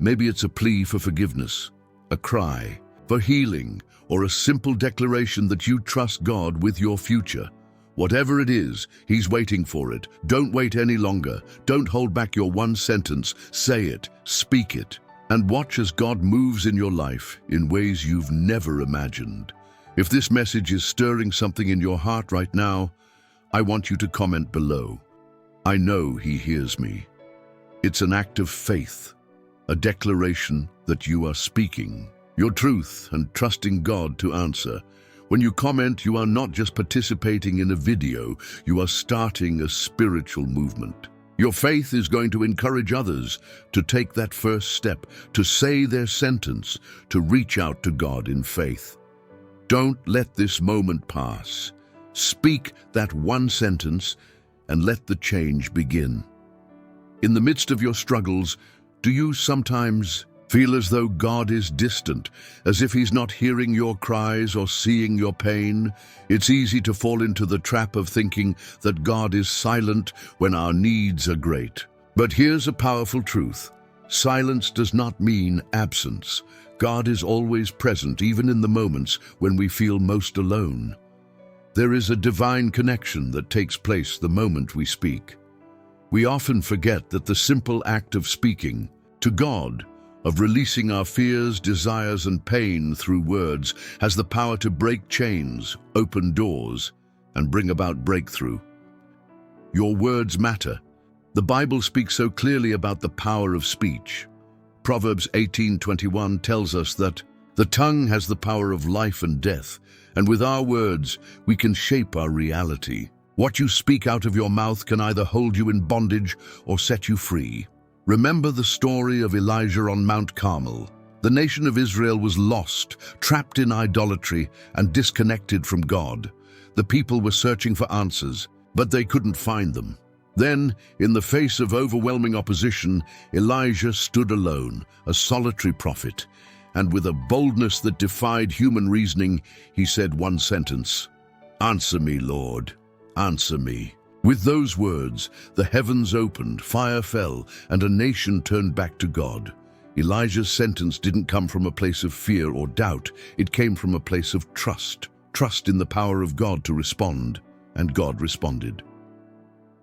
Maybe it's a plea for forgiveness, a cry for healing, or a simple declaration that you trust God with your future. Whatever it is, He's waiting for it. Don't wait any longer. Don't hold back your one sentence. Say it, speak it, and watch as God moves in your life in ways you've never imagined. If this message is stirring something in your heart right now, I want you to comment below. I know He hears me. It's an act of faith, a declaration that you are speaking your truth and trusting God to answer. When you comment, you are not just participating in a video, you are starting a spiritual movement. Your faith is going to encourage others to take that first step, to say their sentence, to reach out to God in faith. Don't let this moment pass. Speak that one sentence and let the change begin. In the midst of your struggles, do you sometimes feel as though God is distant, as if He's not hearing your cries or seeing your pain? It's easy to fall into the trap of thinking that God is silent when our needs are great. But here's a powerful truth. Silence does not mean absence. God is always present, even in the moments when we feel most alone. There is a divine connection that takes place the moment we speak. We often forget that the simple act of speaking to God, of releasing our fears, desires, and pain through words, has the power to break chains, open doors, and bring about breakthrough. Your words matter. The Bible speaks so clearly about the power of speech. Proverbs 18:21 tells us that the tongue has the power of life and death, and with our words, we can shape our reality. What you speak out of your mouth can either hold you in bondage or set you free. Remember the story of Elijah on Mount Carmel. The nation of Israel was lost, trapped in idolatry, and disconnected from God. The people were searching for answers, but they couldn't find them. Then, in the face of overwhelming opposition, Elijah stood alone, a solitary prophet, and with a boldness that defied human reasoning, he said one sentence, "Answer me, Lord, answer me." With those words, the heavens opened, fire fell, and a nation turned back to God. Elijah's sentence didn't come from a place of fear or doubt. It came from a place of trust in the power of God to respond, and God responded.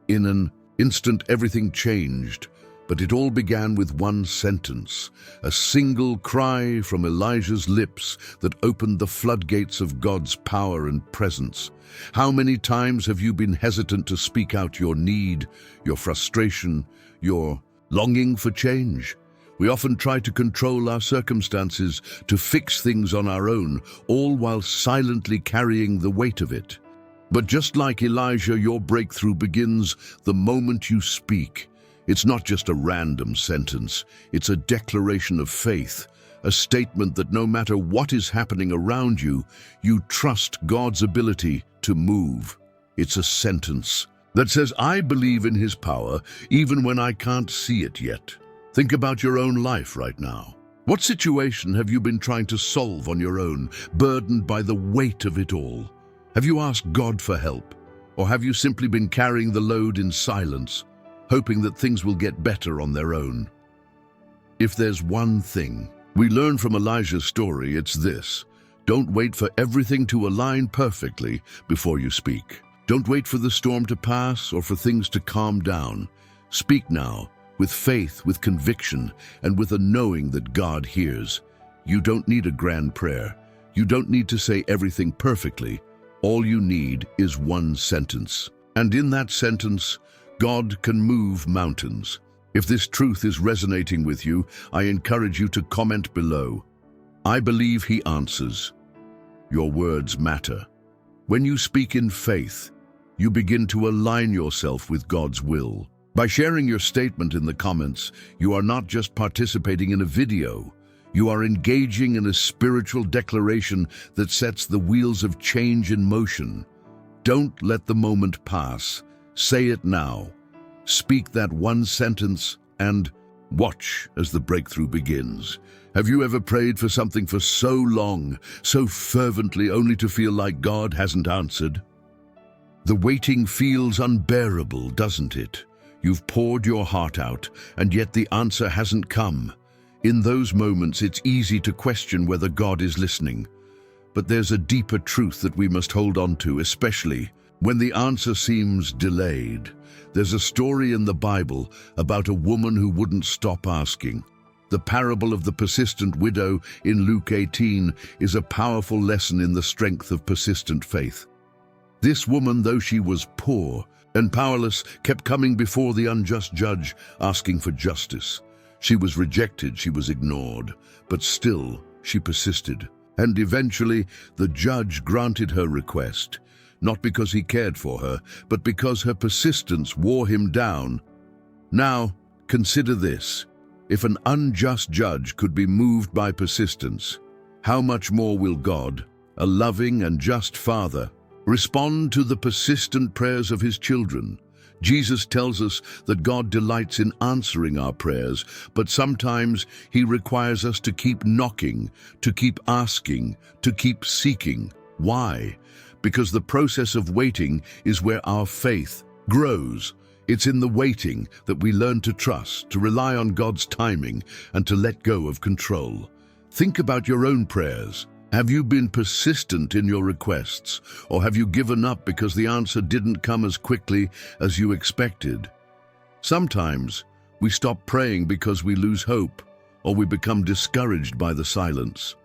In an instant, everything changed, but it all began with one sentence, a single cry from Elijah's lips that opened the floodgates of God's power and presence. How many times have you been hesitant to speak out your need, your frustration, your longing for change? We often try to control our circumstances, to fix things on our own, all while silently carrying the weight of it. But just like Elijah, your breakthrough begins the moment you speak. It's not just a random sentence, it's a declaration of faith, a statement that no matter what is happening around you, you trust God's ability to move. It's a sentence that says, "I believe in His power, even when I can't see it yet." Think about your own life right now. What situation have you been trying to solve on your own, burdened by the weight of it all? Have you asked God for help? Or have you simply been carrying the load in silence, hoping that things will get better on their own? If there's one thing we learn from Elijah's story, it's this: don't wait for everything to align perfectly before you speak. Don't wait for the storm to pass or for things to calm down. Speak now, with faith, with conviction, and with a knowing that God hears. You don't need a grand prayer. You don't need to say everything perfectly. All you need is one sentence. And in that sentence, God can move mountains. If this truth is resonating with you, I encourage you to comment below. I believe He answers. Your words matter. When you speak in faith, you begin to align yourself with God's will. By sharing your statement in the comments, you are not just participating in a video. You are engaging in a spiritual declaration that sets the wheels of change in motion. Don't let the moment pass. Say it now. Speak that one sentence and watch as the breakthrough begins. Have you ever prayed for something for so long, so fervently, only to feel like God hasn't answered? The waiting feels unbearable, doesn't it? You've poured your heart out, and yet the answer hasn't come. In those moments, it's easy to question whether God is listening. But there's a deeper truth that we must hold on to, especially when the answer seems delayed. There's a story in the Bible about a woman who wouldn't stop asking. The parable of the persistent widow in Luke 18 is a powerful lesson in the strength of persistent faith. This woman, though she was poor and powerless, kept coming before the unjust judge, asking for justice. She was rejected, she was ignored, but still she persisted. And eventually the judge granted her request, not because he cared for her, but because her persistence wore him down. Now, consider this. If an unjust judge could be moved by persistence, how much more will God, a loving and just Father, respond to the persistent prayers of His children? Jesus tells us that God delights in answering our prayers, but sometimes He requires us to keep knocking, to keep asking, to keep seeking. Why? Because the process of waiting is where our faith grows. It's in the waiting that we learn to trust, to rely on God's timing, and to let go of control. Think about your own prayers. Have you been persistent in your requests, or have you given up because the answer didn't come as quickly as you expected? Sometimes we stop praying because we lose hope, or we become discouraged by the silence.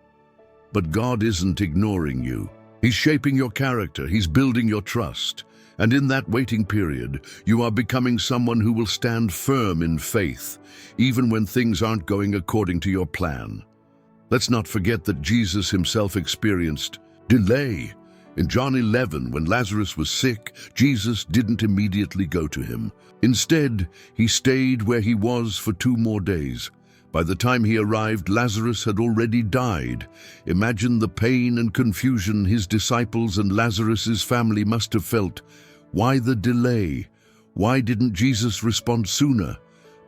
But God isn't ignoring you. He's shaping your character, He's building your trust. And in that waiting period, you are becoming someone who will stand firm in faith, even when things aren't going according to your plan. Let's not forget that Jesus Himself experienced delay. In John 11, when Lazarus was sick, Jesus didn't immediately go to him. Instead, he stayed where he was for 2 more days. By the time he arrived, Lazarus had already died. Imagine the pain and confusion his disciples and Lazarus's family must have felt. Why the delay? Why didn't Jesus respond sooner?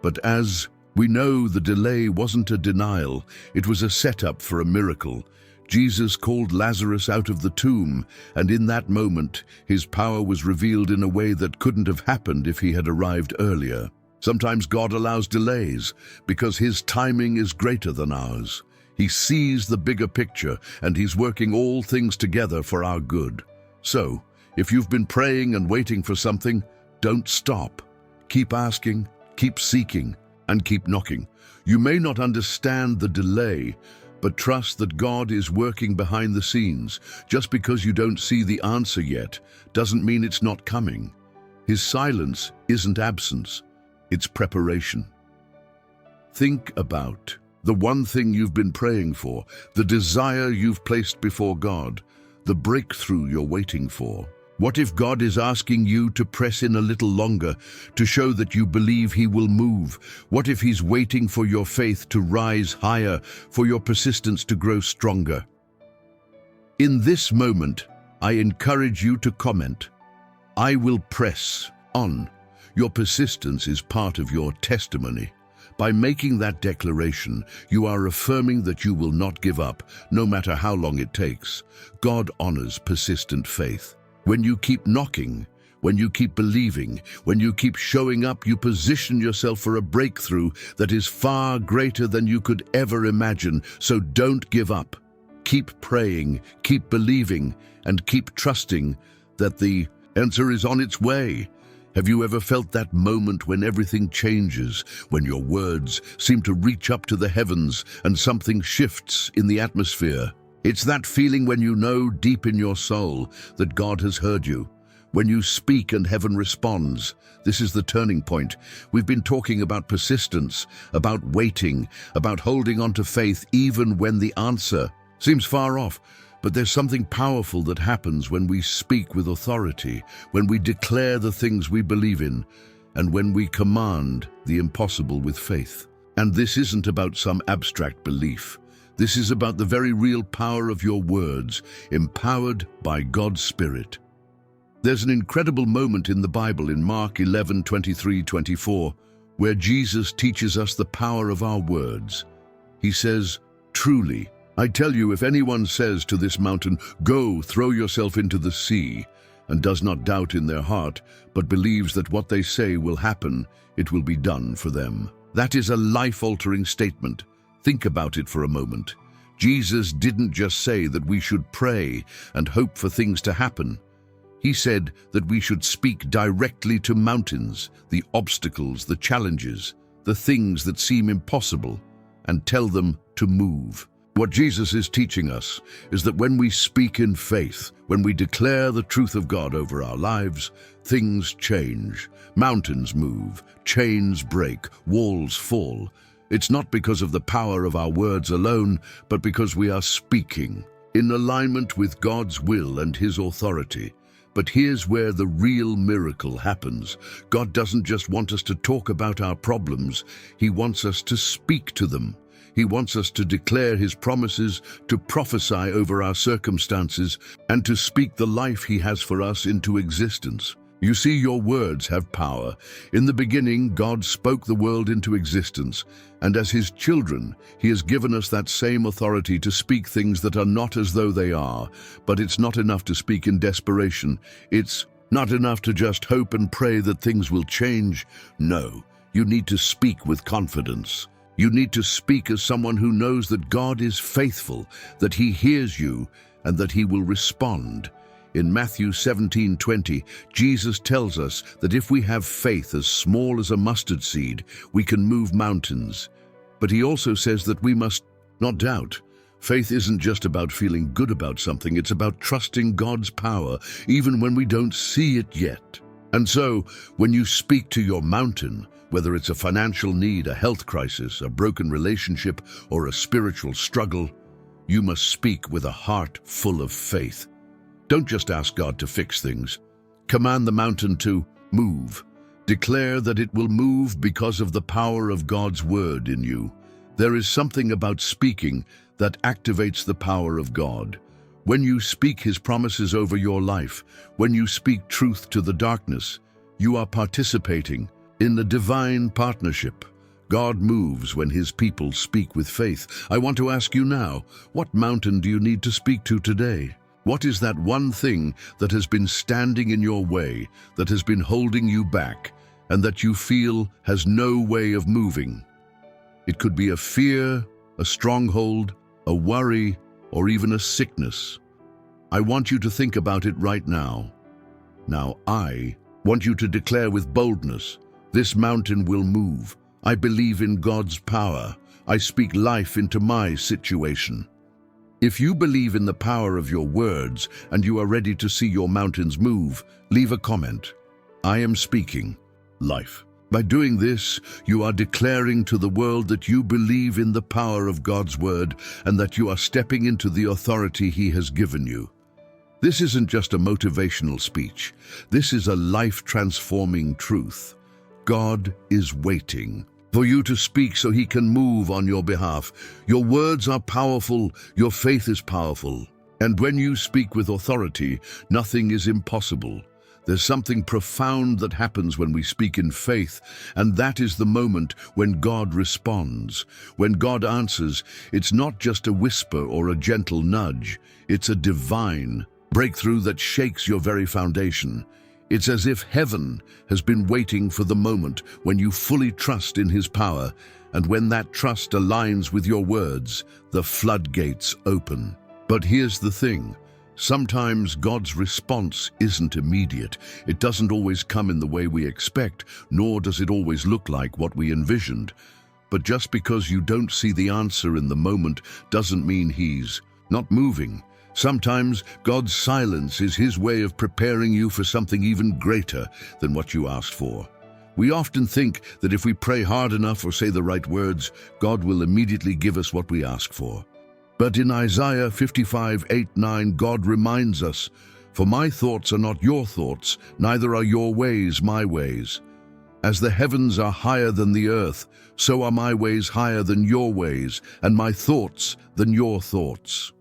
But as we know, the delay wasn't a denial, it was a setup for a miracle. Jesus called Lazarus out of the tomb, and in that moment, his power was revealed in a way that couldn't have happened if he had arrived earlier. Sometimes God allows delays because his timing is greater than ours. He sees the bigger picture, and he's working all things together for our good. So, if you've been praying and waiting for something, don't stop. Keep asking, keep seeking, and keep knocking. You may not understand the delay, but trust that God is working behind the scenes. Just because you don't see the answer yet doesn't mean it's not coming. His silence isn't absence, it's preparation. Think about the one thing you've been praying for, the desire you've placed before God, the breakthrough you're waiting for. What if God is asking you to press in a little longer to show that you believe he will move? What if he's waiting for your faith to rise higher, for your persistence to grow stronger? In this moment, I encourage you to comment, "I will press on." Your persistence is part of your testimony. By making that declaration, you are affirming that you will not give up, no matter how long it takes. God honors persistent faith. When you keep knocking, when you keep believing, when you keep showing up, you position yourself for a breakthrough that is far greater than you could ever imagine. So don't give up. Keep praying, keep believing, and keep trusting that the answer is on its way. Have you ever felt that moment when everything changes, when your words seem to reach up to the heavens and something shifts in the atmosphere? It's that feeling when you know deep in your soul that God has heard you. When you speak and heaven responds, this is the turning point. We've been talking about persistence, about waiting, about holding on to faith even when the answer seems far off. But there's something powerful that happens when we speak with authority, when we declare the things we believe in, and when we command the impossible with faith. And this isn't about some abstract belief. This is about the very real power of your words, empowered by God's Spirit. There's an incredible moment in the Bible in Mark 11:23-24, where Jesus teaches us the power of our words. He says, "Truly, I tell you, if anyone says to this mountain, 'Go, throw yourself into the sea,' and does not doubt in their heart, but believes that what they say will happen, it will be done for them." That is a life-altering statement. Think about it for a moment. Jesus didn't just say that we should pray and hope for things to happen. He said that we should speak directly to mountains, the obstacles, the challenges, the things that seem impossible, and tell them to move. What Jesus is teaching us is that when we speak in faith, when we declare the truth of God over our lives, things change. Mountains move, chains break, walls fall. It's not because of the power of our words alone, but because we are speaking in alignment with God's will and his authority. But here's where the real miracle happens. God doesn't just want us to talk about our problems, he wants us to speak to them. He wants us to declare his promises, to prophesy over our circumstances, and to speak the life he has for us into existence. You see, your words have power. In the beginning, God spoke the world into existence, and as his children, he has given us that same authority to speak things that are not as though they are. But it's not enough to speak in desperation. It's not enough to just hope and pray that things will change. No, you need to speak with confidence. You need to speak as someone who knows that God is faithful, that he hears you, and that he will respond. In Matthew 17:20, Jesus tells us that if we have faith as small as a mustard seed, we can move mountains. But he also says that we must not doubt. Faith isn't just about feeling good about something, it's about trusting God's power, even when we don't see it yet. And so, when you speak to your mountain, whether it's a financial need, a health crisis, a broken relationship, or a spiritual struggle, you must speak with a heart full of faith. Don't just ask God to fix things. Command the mountain to move. Declare that it will move because of the power of God's word in you. There is something about speaking that activates the power of God. When you speak His promises over your life, when you speak truth to the darkness, you are participating in the divine partnership. God moves when His people speak with faith. I want to ask you now, what mountain do you need to speak to today? What is that one thing that has been standing in your way, that has been holding you back, and that you feel has no way of moving? It could be a fear, a stronghold, a worry, or even a sickness. I want you to think about it right now. Now I want you to declare with boldness, this mountain will move. I believe in God's power. I speak life into my situation. If you believe in the power of your words and you are ready to see your mountains move, leave a comment. I am speaking life. By doing this, you are declaring to the world that you believe in the power of God's word and that you are stepping into the authority He has given you. This isn't just a motivational speech. This is a life-transforming truth. God is waiting for you to speak so He can move on your behalf. Your words are powerful, your faith is powerful. And when you speak with authority, nothing is impossible. There's something profound that happens when we speak in faith, and that is the moment when God responds. When God answers, it's not just a whisper or a gentle nudge. It's a divine breakthrough that shakes your very foundation. It's as if heaven has been waiting for the moment when you fully trust in His power, and when that trust aligns with your words, the floodgates open. But here's the thing. Sometimes God's response isn't immediate. It doesn't always come in the way we expect, nor does it always look like what we envisioned. But just because you don't see the answer in the moment doesn't mean He's not moving. Sometimes God's silence is His way of preparing you for something even greater than what you asked for. We often think that if we pray hard enough or say the right words, God will immediately give us what we ask for. But in Isaiah 55:8-9, God reminds us, "For my thoughts are not your thoughts, neither are your ways my ways. As the heavens are higher than the earth, so are my ways higher than your ways, and my thoughts than your thoughts."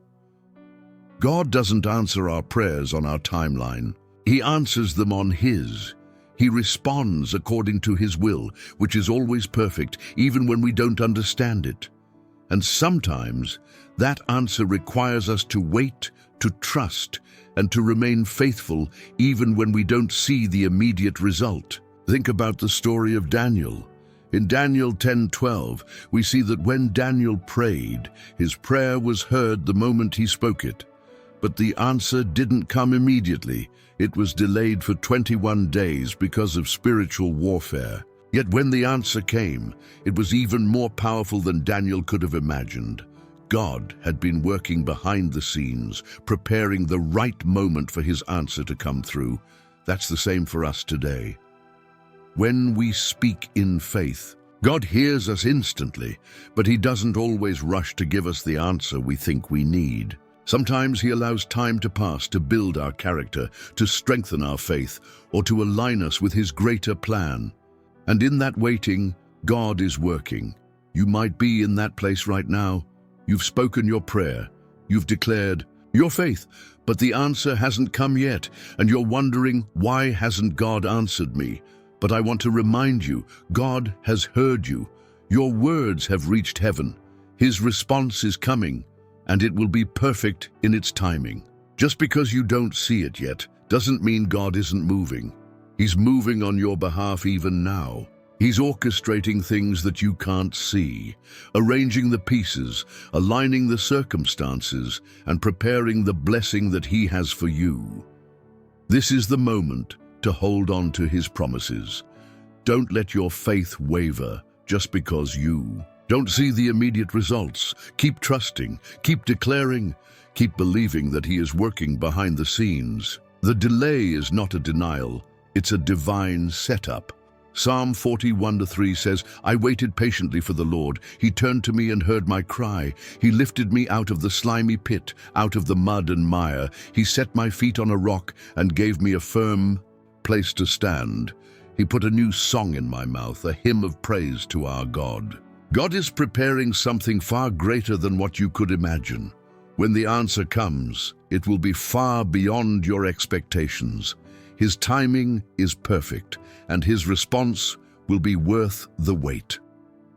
God doesn't answer our prayers on our timeline. He answers them on His. He responds according to His will, which is always perfect, even when we don't understand it. And sometimes that answer requires us to wait, to trust, and to remain faithful even when we don't see the immediate result. Think about the story of Daniel. In Daniel 10:12, we see that when Daniel prayed, his prayer was heard the moment he spoke it. But the answer didn't come immediately. It was delayed for 21 days because of spiritual warfare. Yet when the answer came, it was even more powerful than Daniel could have imagined. God had been working behind the scenes, preparing the right moment for His answer to come through. That's the same for us today. When we speak in faith, God hears us instantly, but He doesn't always rush to give us the answer we think we need. Sometimes He allows time to pass to build our character, to strengthen our faith, or to align us with His greater plan. And in that waiting, God is working. You might be in that place right now. You've spoken your prayer. You've declared your faith, but the answer hasn't come yet, and you're wondering, why hasn't God answered me? But I want to remind you, God has heard you. Your words have reached heaven. His response is coming, and it will be perfect in its timing. Just because you don't see it yet doesn't mean God isn't moving. He's moving on your behalf even now. He's orchestrating things that you can't see, arranging the pieces, aligning the circumstances, and preparing the blessing that He has for you. This is the moment to hold on to His promises. Don't let your faith waver just because you don't see the immediate results. Keep trusting, keep declaring, keep believing that He is working behind the scenes. The delay is not a denial, it's a divine setup. Psalm 41:3 says, I waited patiently for the Lord. He turned to me and heard my cry. He lifted me out of the slimy pit, out of the mud and mire. He set my feet on a rock and gave me a firm place to stand. He put a new song in my mouth, a hymn of praise to our God. God is preparing something far greater than what you could imagine. When the answer comes, it will be far beyond your expectations. His timing is perfect, and his response will be worth the wait.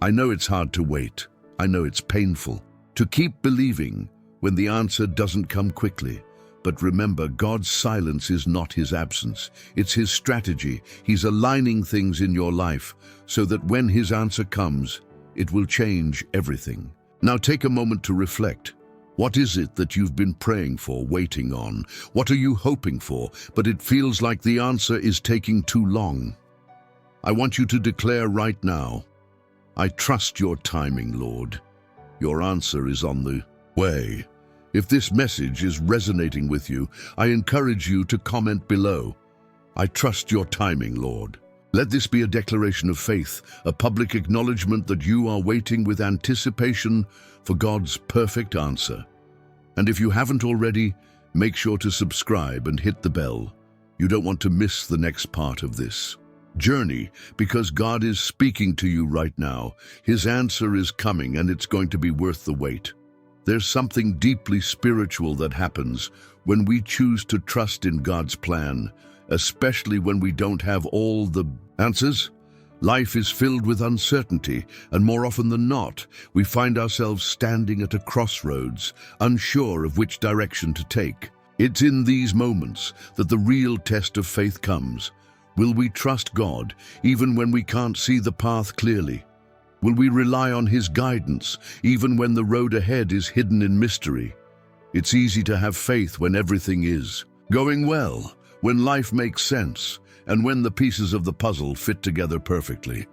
I know it's hard to wait. I know it's painful to keep believing when the answer doesn't come quickly. But remember, God's silence is not his absence. It's his strategy. He's aligning things in your life so that when his answer comes, it will change everything. Now take a moment to reflect. What is it that you've been praying for, waiting on? What are you hoping for, but it feels like the answer is taking too long? I want you to declare right now, I trust your timing, Lord. Your answer is on the way. If this message is resonating with you, I encourage you to comment below. I trust your timing, Lord. Let this be a declaration of faith, a public acknowledgement that you are waiting with anticipation for God's perfect answer. And if you haven't already, make sure to subscribe and hit the bell. You don't want to miss the next part of this journey, because God is speaking to you right now. His answer is coming, and it's going to be worth the wait. There's something deeply spiritual that happens when we choose to trust in God's plan, especially when we don't have all the answers. Life is filled with uncertainty, and more often than not, we find ourselves standing at a crossroads, unsure of which direction to take. It's in these moments that the real test of faith comes. Will we trust God even when we can't see the path clearly? Will we rely on his guidance even when the road ahead is hidden in mystery? It's easy to have faith when everything is going well, when life makes sense, and when the pieces of the puzzle fit together perfectly.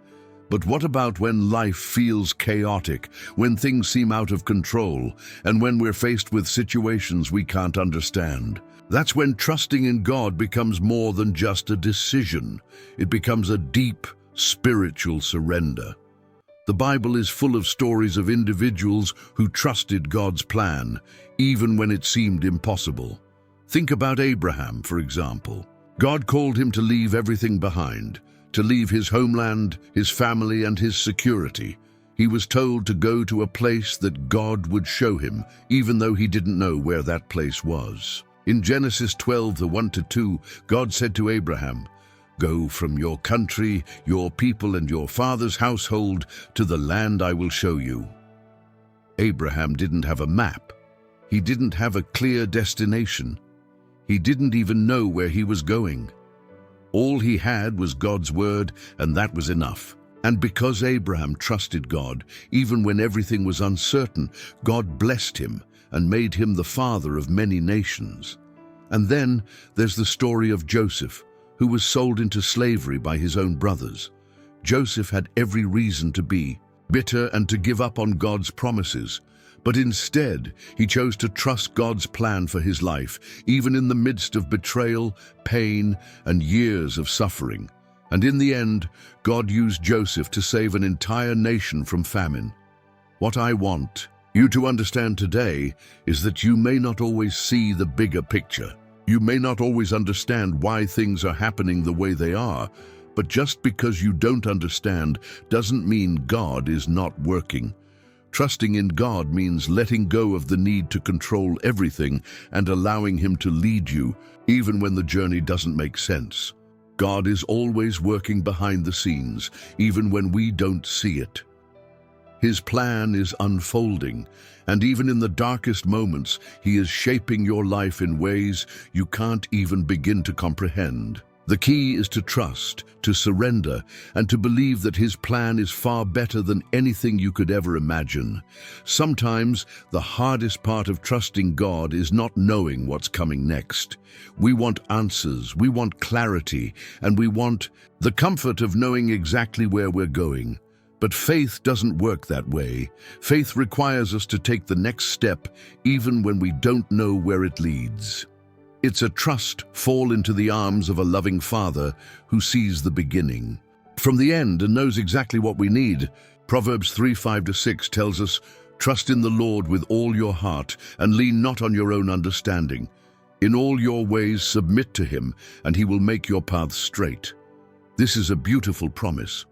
But what about when life feels chaotic, when things seem out of control, and when we're faced with situations we can't understand? That's when trusting in God becomes more than just a decision. It becomes a deep, spiritual surrender. The Bible is full of stories of individuals who trusted God's plan, even when it seemed impossible. Think about Abraham, for example. God called him to leave everything behind, to leave his homeland, his family, and his security. He was told to go to a place that God would show him, even though he didn't know where that place was. In Genesis 12:1-2, God said to Abraham, "Go from your country, your people, and your father's household to the land I will show you." Abraham didn't have a map. He didn't have a clear destination. He didn't even know where he was going. All he had was God's word, and that was enough. And because Abraham trusted God, even when everything was uncertain, God blessed him and made him the father of many nations. And then there's the story of Joseph, who was sold into slavery by his own brothers. Joseph had every reason to be bitter and to give up on God's promises, but instead he chose to trust God's plan for his life, even in the midst of betrayal, pain, and years of suffering. And in the end, God used Joseph to save an entire nation from famine. What I want you to understand today is that you may not always see the bigger picture. You may not always understand why things are happening the way they are, but just because you don't understand doesn't mean God is not working. Trusting in God means letting go of the need to control everything and allowing him to lead you, even when the journey doesn't make sense. God is always working behind the scenes, even when we don't see it. His plan is unfolding, and even in the darkest moments, he is shaping your life in ways you can't even begin to comprehend. The key is to trust, to surrender, and to believe that his plan is far better than anything you could ever imagine. Sometimes, the hardest part of trusting God is not knowing what's coming next. We want answers, we want clarity, and we want the comfort of knowing exactly where we're going. But faith doesn't work that way. Faith requires us to take the next step, even when we don't know where it leads. It's a trust fall into the arms of a loving Father who sees the beginning. from the end and knows exactly what we need. Proverbs 3:5-6 tells us, "Trust in the Lord with all your heart and lean not on your own understanding. In all your ways submit to him, and he will make your paths straight." This is a beautiful promise.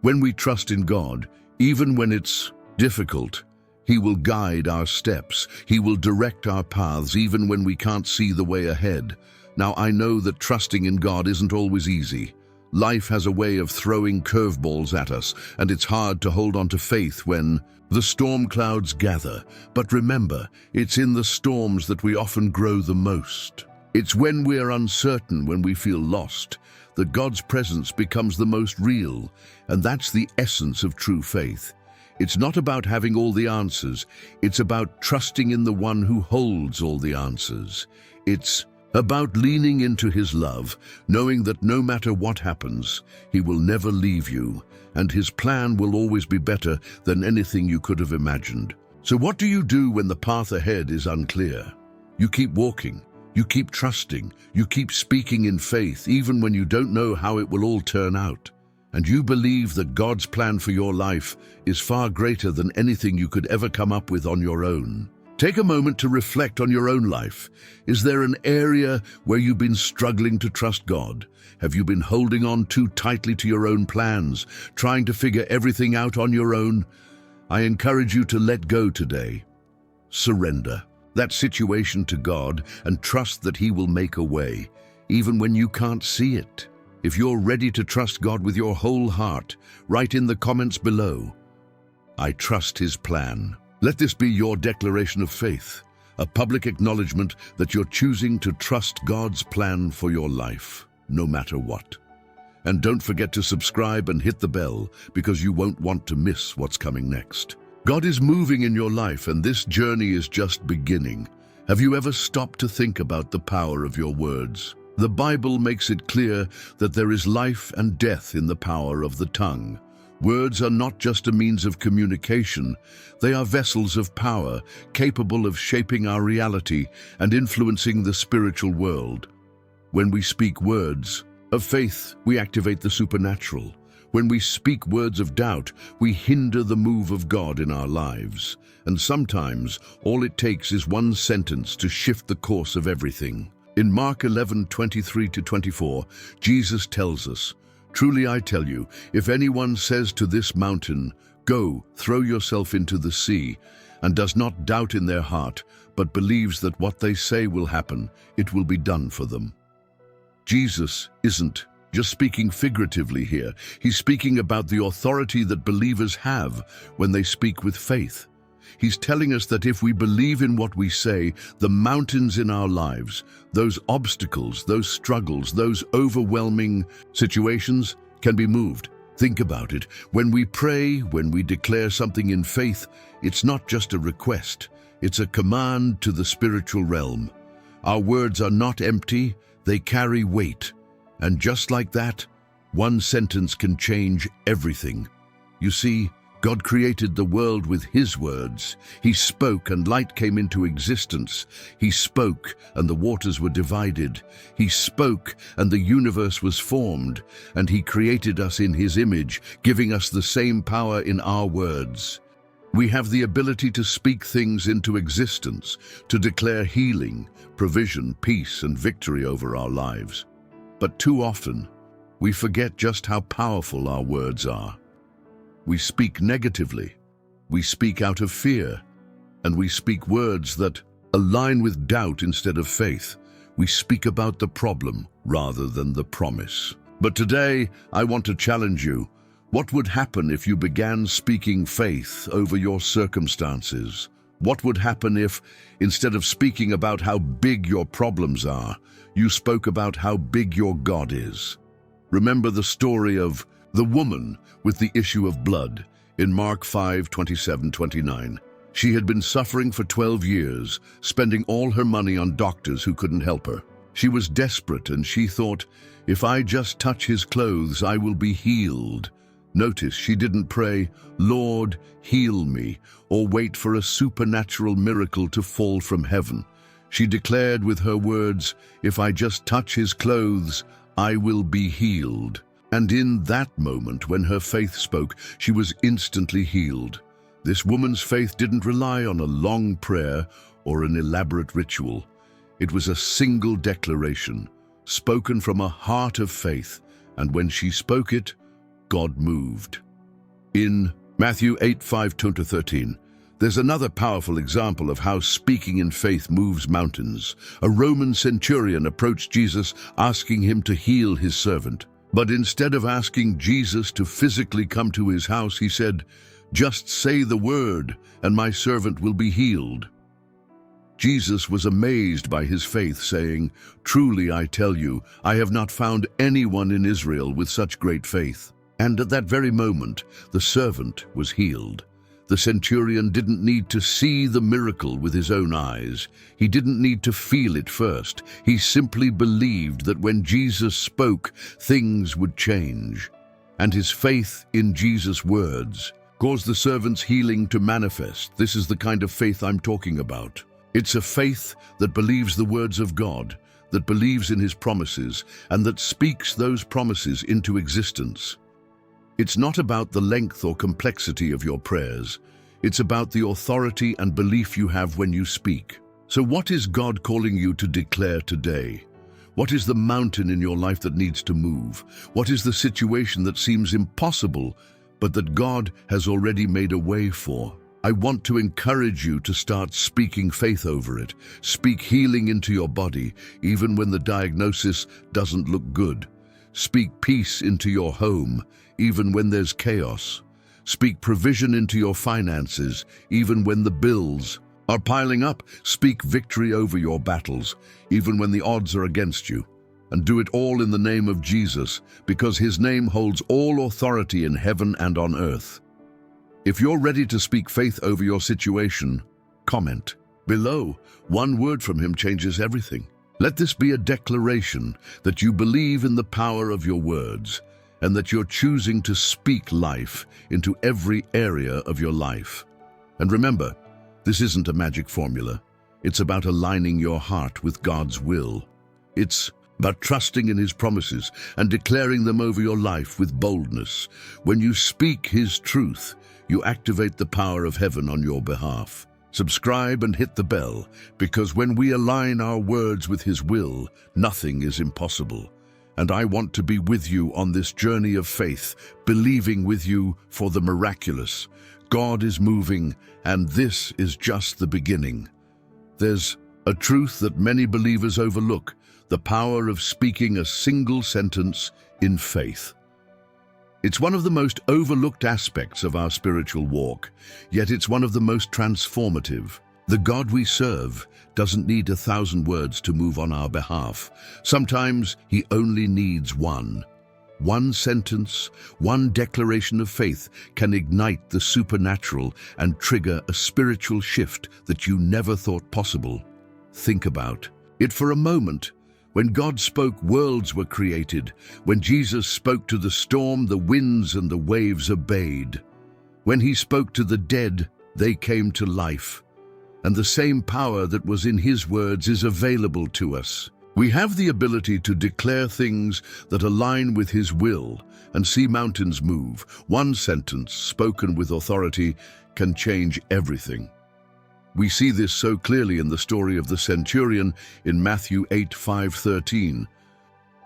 When we trust in God, even when it's difficult, he will guide our steps. He will direct our paths even when we can't see the way ahead. Now, I know that trusting in God isn't always easy. Life has a way of throwing curveballs at us, and it's hard to hold on to faith when the storm clouds gather. But remember, it's in the storms that we often grow the most. It's when we're uncertain, when we feel lost, that God's presence becomes the most real, and that's the essence of true faith. It's not about having all the answers. It's about trusting in the one who holds all the answers. It's about leaning into his love, knowing that no matter what happens, he will never leave you, and his plan will always be better than anything you could have imagined. So what do you do when the path ahead is unclear? You keep walking, you keep trusting, you keep speaking in faith, even when you don't know how it will all turn out. And you believe that God's plan for your life is far greater than anything you could ever come up with on your own. Take a moment to reflect on your own life. Is there an area where you've been struggling to trust God? Have you been holding on too tightly to your own plans, trying to figure everything out on your own? I encourage you to let go today. Surrender that situation to God and trust that he will make a way, even when you can't see it. If you're ready to trust God with your whole heart, write in the comments below, "I trust his plan." Let this be your declaration of faith, a public acknowledgement that you're choosing to trust God's plan for your life, no matter what. And don't forget to subscribe and hit the bell, because you won't want to miss what's coming next. God is moving in your life, and this journey is just beginning. Have you ever stopped to think about the power of your words? The Bible makes it clear that there is life and death in the power of the tongue. Words are not just a means of communication, they are vessels of power, capable of shaping our reality and influencing the spiritual world. When we speak words of faith, we activate the supernatural. When we speak words of doubt, we hinder the move of God in our lives. And sometimes, all it takes is one sentence to shift the course of everything. In Mark 11:23-24, Jesus tells us, "Truly I tell you, if anyone says to this mountain, 'Go, throw yourself into the sea,' and does not doubt in their heart, but believes that what they say will happen, it will be done for them." Jesus isn't just speaking figuratively here. He's speaking about the authority that believers have when they speak with faith. He's telling us that if we believe in what we say, the mountains in our lives, those obstacles, those struggles, those overwhelming situations can be moved. Think about it. When we pray, when we declare something in faith, it's not just a request. It's a command to the spiritual realm. Our words are not empty, they carry weight. And just like that, one sentence can change everything. You see, God created the world with his words. He spoke and light came into existence. He spoke and the waters were divided. He spoke and the universe was formed. And he created us in his image, giving us the same power in our words. We have the ability to speak things into existence, to declare healing, provision, peace, and victory over our lives. But too often, we forget just how powerful our words are. We speak negatively, we speak out of fear, and we speak words that align with doubt instead of faith. We speak about the problem rather than the promise. But today, I want to challenge you. What would happen if you began speaking faith over your circumstances? What would happen if, instead of speaking about how big your problems are, you spoke about how big your God is? Remember the story of the woman with the issue of blood in Mark 5:27-29. She had been suffering for 12 years, spending all her money on doctors who couldn't help her. She was desperate and she thought, "If I just touch his clothes, I will be healed." Notice she didn't pray, "Lord, heal me," or wait for a supernatural miracle to fall from heaven. She declared with her words, "If I just touch his clothes, I will be healed." And in that moment, when her faith spoke, she was instantly healed. This woman's faith didn't rely on a long prayer or an elaborate ritual. It was a single declaration, spoken from a heart of faith, and when she spoke it, God moved. In Matthew 8:5-13, there's another powerful example of how speaking in faith moves mountains. A Roman centurion approached Jesus asking him to heal his servant. But instead of asking Jesus to physically come to his house, he said, "Just say the word, and my servant will be healed." Jesus was amazed by his faith, saying, "Truly I tell you, I have not found anyone in Israel with such great faith." And at that very moment, the servant was healed. The centurion didn't need to see the miracle with his own eyes. He didn't need to feel it first. He simply believed that when Jesus spoke, things would change. And his faith in Jesus' words caused the servant's healing to manifest. This is the kind of faith I'm talking about. It's a faith that believes the words of God, that believes in his promises, and that speaks those promises into existence. It's not about the length or complexity of your prayers. It's about the authority and belief you have when you speak. So what is God calling you to declare today? What is the mountain in your life that needs to move? What is the situation that seems impossible, but that God has already made a way for? I want to encourage you to start speaking faith over it. Speak healing into your body, even when the diagnosis doesn't look good. Speak peace into your home, even when there's chaos. Speak provision into your finances, even when the bills are piling up. Speak victory over your battles, even when the odds are against you. And do it all in the name of Jesus, because his name holds all authority in heaven and on earth. If you're ready to speak faith over your situation, comment below. One word from him changes everything. Let this be a declaration that you believe in the power of your words, and that you're choosing to speak life into every area of your life. And remember, this isn't a magic formula. It's about aligning your heart with God's will. It's about trusting in his promises and declaring them over your life with boldness. When you speak his truth, you activate the power of heaven on your behalf. Subscribe and hit the bell, because when we align our words with his will, nothing is impossible. And I want to be with you on this journey of faith, believing with you for the miraculous. God is moving, and this is just the beginning. There's a truth that many believers overlook: the power of speaking a single sentence in faith. It's one of the most overlooked aspects of our spiritual walk, yet it's one of the most transformative. The God we serve doesn't need 1,000 words to move on our behalf. Sometimes he only needs one. One sentence, one declaration of faith can ignite the supernatural and trigger a spiritual shift that you never thought possible. Think about it for a moment. When God spoke, worlds were created. When Jesus spoke to the storm, the winds and the waves obeyed. When he spoke to the dead, they came to life. And the same power that was in his words is available to us. We have the ability to declare things that align with his will and see mountains move. One sentence spoken with authority can change everything. We see this so clearly in the story of the centurion in Matthew 8:5-13.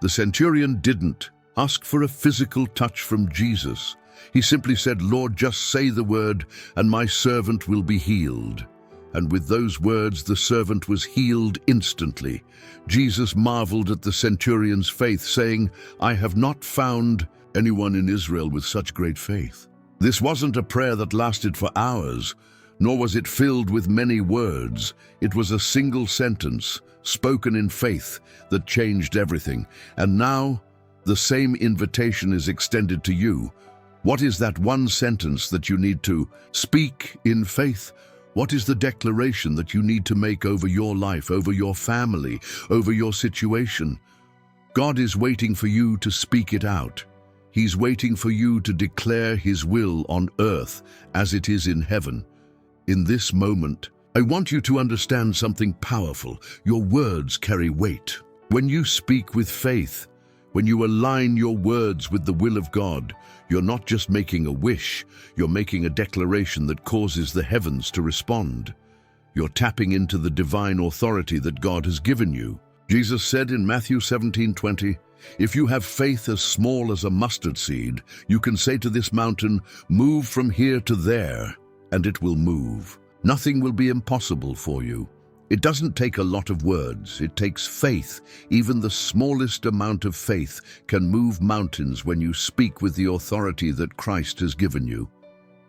The centurion didn't ask for a physical touch from Jesus. He simply said, "Lord, just say the word, and my servant will be healed." And with those words, the servant was healed instantly. Jesus marveled at the centurion's faith, saying, "I have not found anyone in Israel with such great faith." This wasn't a prayer that lasted for hours, nor was it filled with many words. It was a single sentence, spoken in faith, that changed everything. And now, the same invitation is extended to you. What is that one sentence that you need to speak in faith? What is the declaration that you need to make over your life, over your family, over your situation? God is waiting for you to speak it out. He's waiting for you to declare his will on earth as it is in heaven. In this moment, I want you to understand something powerful. Your words carry weight. When you speak with faith, When you align your words with the will of God, you're not just making a wish, you're making a declaration that causes the heavens to respond. You're tapping into the divine authority that God has given you. Jesus said in Matthew 17:20, "If you have faith as small as a mustard seed, you can say to this mountain, 'Move from here to there,' and it will move. Nothing will be impossible for you." It doesn't take a lot of words, it takes faith. Even the smallest amount of faith can move mountains when you speak with the authority that Christ has given you.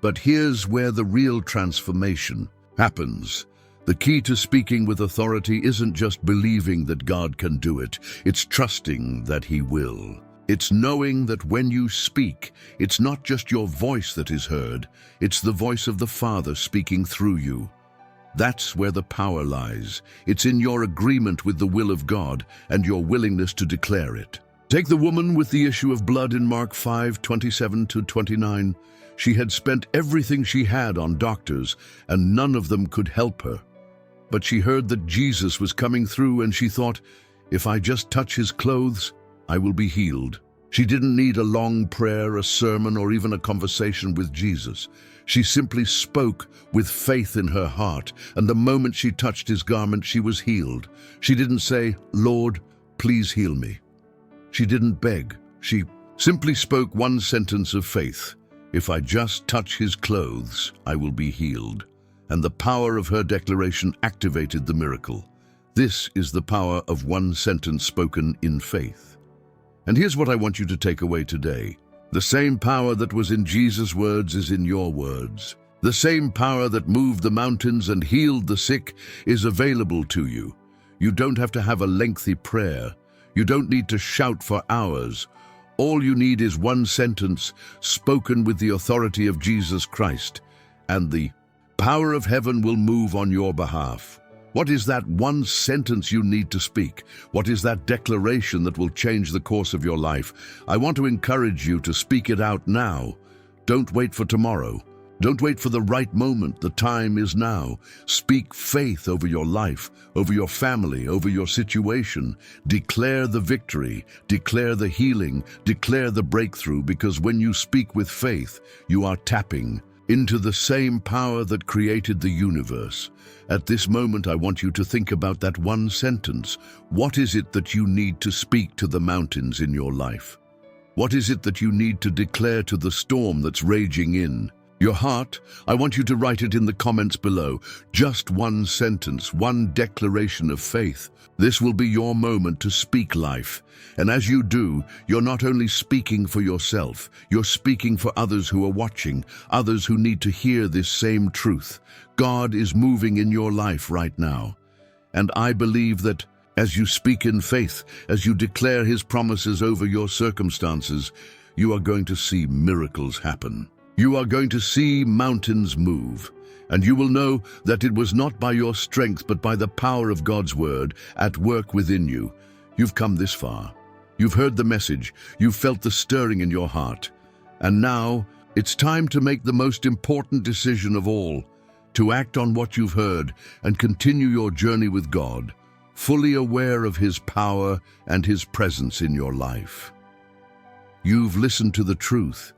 But here's where the real transformation happens. The key to speaking with authority isn't just believing that God can do it, it's trusting that He will. It's knowing that when you speak, it's not just your voice that is heard, it's the voice of the Father speaking through you. That's where the power lies. It's in your agreement with the will of God and your willingness to declare it. Take the woman with the issue of blood in Mark 5:27-29. She had spent everything she had on doctors, and none of them could help her. But she heard that Jesus was coming through, and she thought, "If I just touch His clothes, I will be healed." She didn't need a long prayer, a sermon, or even a conversation with Jesus. She simply spoke with faith in her heart, and the moment she touched His garment, she was healed. She didn't say, "Lord, please heal me." She didn't beg. She simply spoke one sentence of faith. "If I just touch His clothes, I will be healed." And the power of her declaration activated the miracle. This is the power of one sentence spoken in faith. And here's what I want you to take away today. The same power that was in Jesus' words is in your words. The same power that moved the mountains and healed the sick is available to you. You don't have to have a lengthy prayer. You don't need to shout for hours. All you need is one sentence spoken with the authority of Jesus Christ, and the power of heaven will move on your behalf. What is that one sentence you need to speak? What is that declaration that will change the course of your life? I want to encourage you to speak it out now. Don't wait for tomorrow. Don't wait for the right moment. The time is now. Speak faith over your life, over your family, over your situation. Declare the victory, declare the healing, declare the breakthrough, because when you speak with faith, you are tapping into the same power that created the universe. At this moment, I want you to think about that one sentence. What is it that you need to speak to the mountains in your life? What is it that you need to declare to the storm that's raging in your heart? I want you to write it in the comments below. Just one sentence, one declaration of faith. This will be your moment to speak life. And as you do, you're not only speaking for yourself, you're speaking for others who are watching, others who need to hear this same truth. God is moving in your life right now. And I believe that as you speak in faith, as you declare His promises over your circumstances, you are going to see miracles happen. You are going to see mountains move. And you will know that it was not by your strength, but by the power of God's word at work within you. You've come this far. You've heard the message. You've felt the stirring in your heart. And now it's time to make the most important decision of all, to act on what you've heard and continue your journey with God, fully aware of His power and His presence in your life. You've listened to the truth,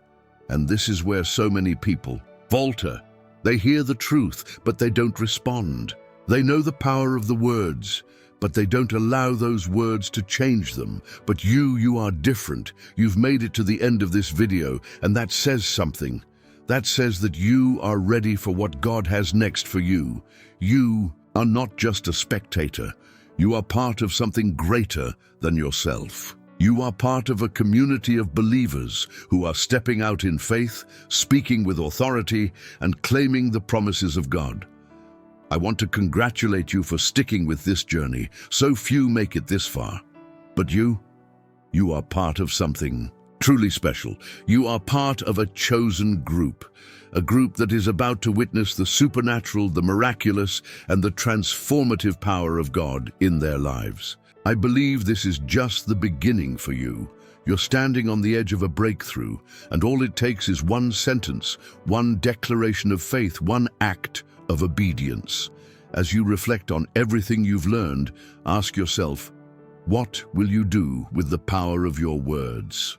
and this is where so many people falter. They hear the truth, but they don't respond. They know the power of the words, but they don't allow those words to change them. But you are different. You've made it to the end of this video, and that says something. That says that you are ready for what God has next for you. You are not just a spectator. You are part of something greater than yourself. You are part of a community of believers who are stepping out in faith, speaking with authority, and claiming the promises of God. I want to congratulate you for sticking with this journey. So few make it this far. But you are part of something truly special. You are part of a chosen group, a group that is about to witness the supernatural, the miraculous, and the transformative power of God in their lives. I believe this is just the beginning for you. You're standing on the edge of a breakthrough, and all it takes is one sentence, one declaration of faith, one act of obedience. As you reflect on everything you've learned, ask yourself, What will you do with the power of your words?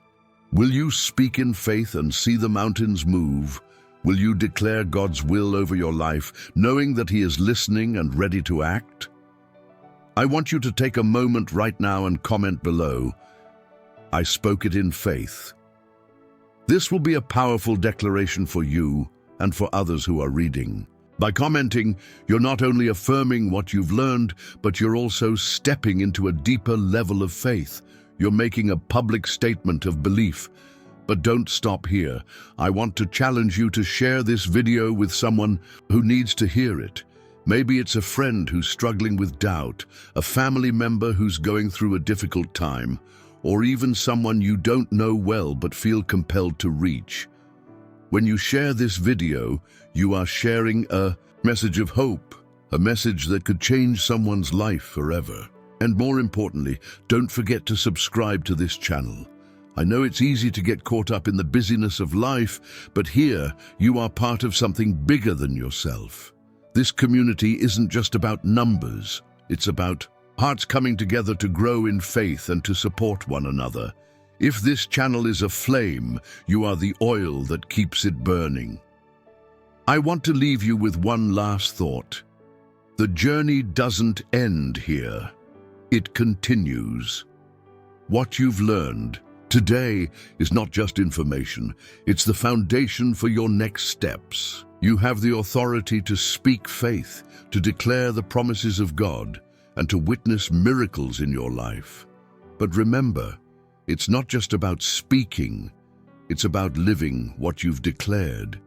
Will you speak in faith and see the mountains move? Will you declare God's will over your life, knowing that He is listening and ready to act? I want you to take a moment right now and comment below, "I spoke it in faith." This will be a powerful declaration for you and for others who are reading. By commenting, you're not only affirming what you've learned, but you're also stepping into a deeper level of faith. You're making a public statement of belief. But don't stop here. I want to challenge you to share this video with someone who needs to hear it. Maybe it's a friend who's struggling with doubt, a family member who's going through a difficult time, or even someone you don't know well but feel compelled to reach. When you share this video, you are sharing a message of hope, a message that could change someone's life forever. And more importantly, don't forget to subscribe to this channel. I know it's easy to get caught up in the busyness of life, but here you are part of something bigger than yourself. This community isn't just about numbers. It's about hearts coming together to grow in faith and to support one another. If this channel is a flame, you are the oil that keeps it burning. I want to leave you with one last thought. The journey doesn't end here. It continues. What you've learned today is not just information, it's the foundation for your next steps. You have the authority to speak faith, to declare the promises of God, and to witness miracles in your life. But remember, it's not just about speaking, it's about living what you've declared.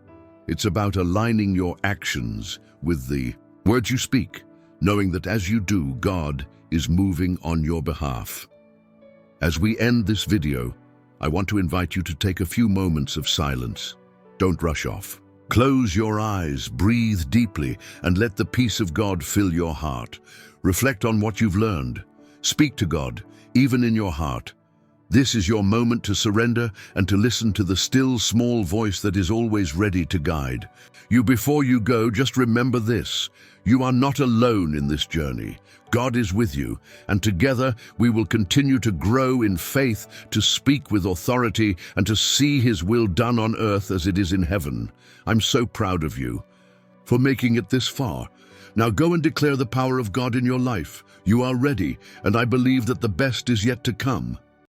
It's about aligning your actions with the words you speak, knowing that as you do, God is moving on your behalf. As we end this video, I want to invite you to take a few moments of silence. Don't rush off. Close your eyes, breathe deeply, and let the peace of God fill your heart. Reflect on what you've learned. Speak to God, even in your heart. This is your moment to surrender and to listen to the still, small voice that is always ready to guide you. Before you go, just remember this. You are not alone in this journey. God is with you, and together we will continue to grow in faith, to speak with authority, and to see His will done on earth as it is in heaven. I'm so proud of you for making it this far. Now go and declare the power of God in your life. You are ready, and I believe that the best is yet to come.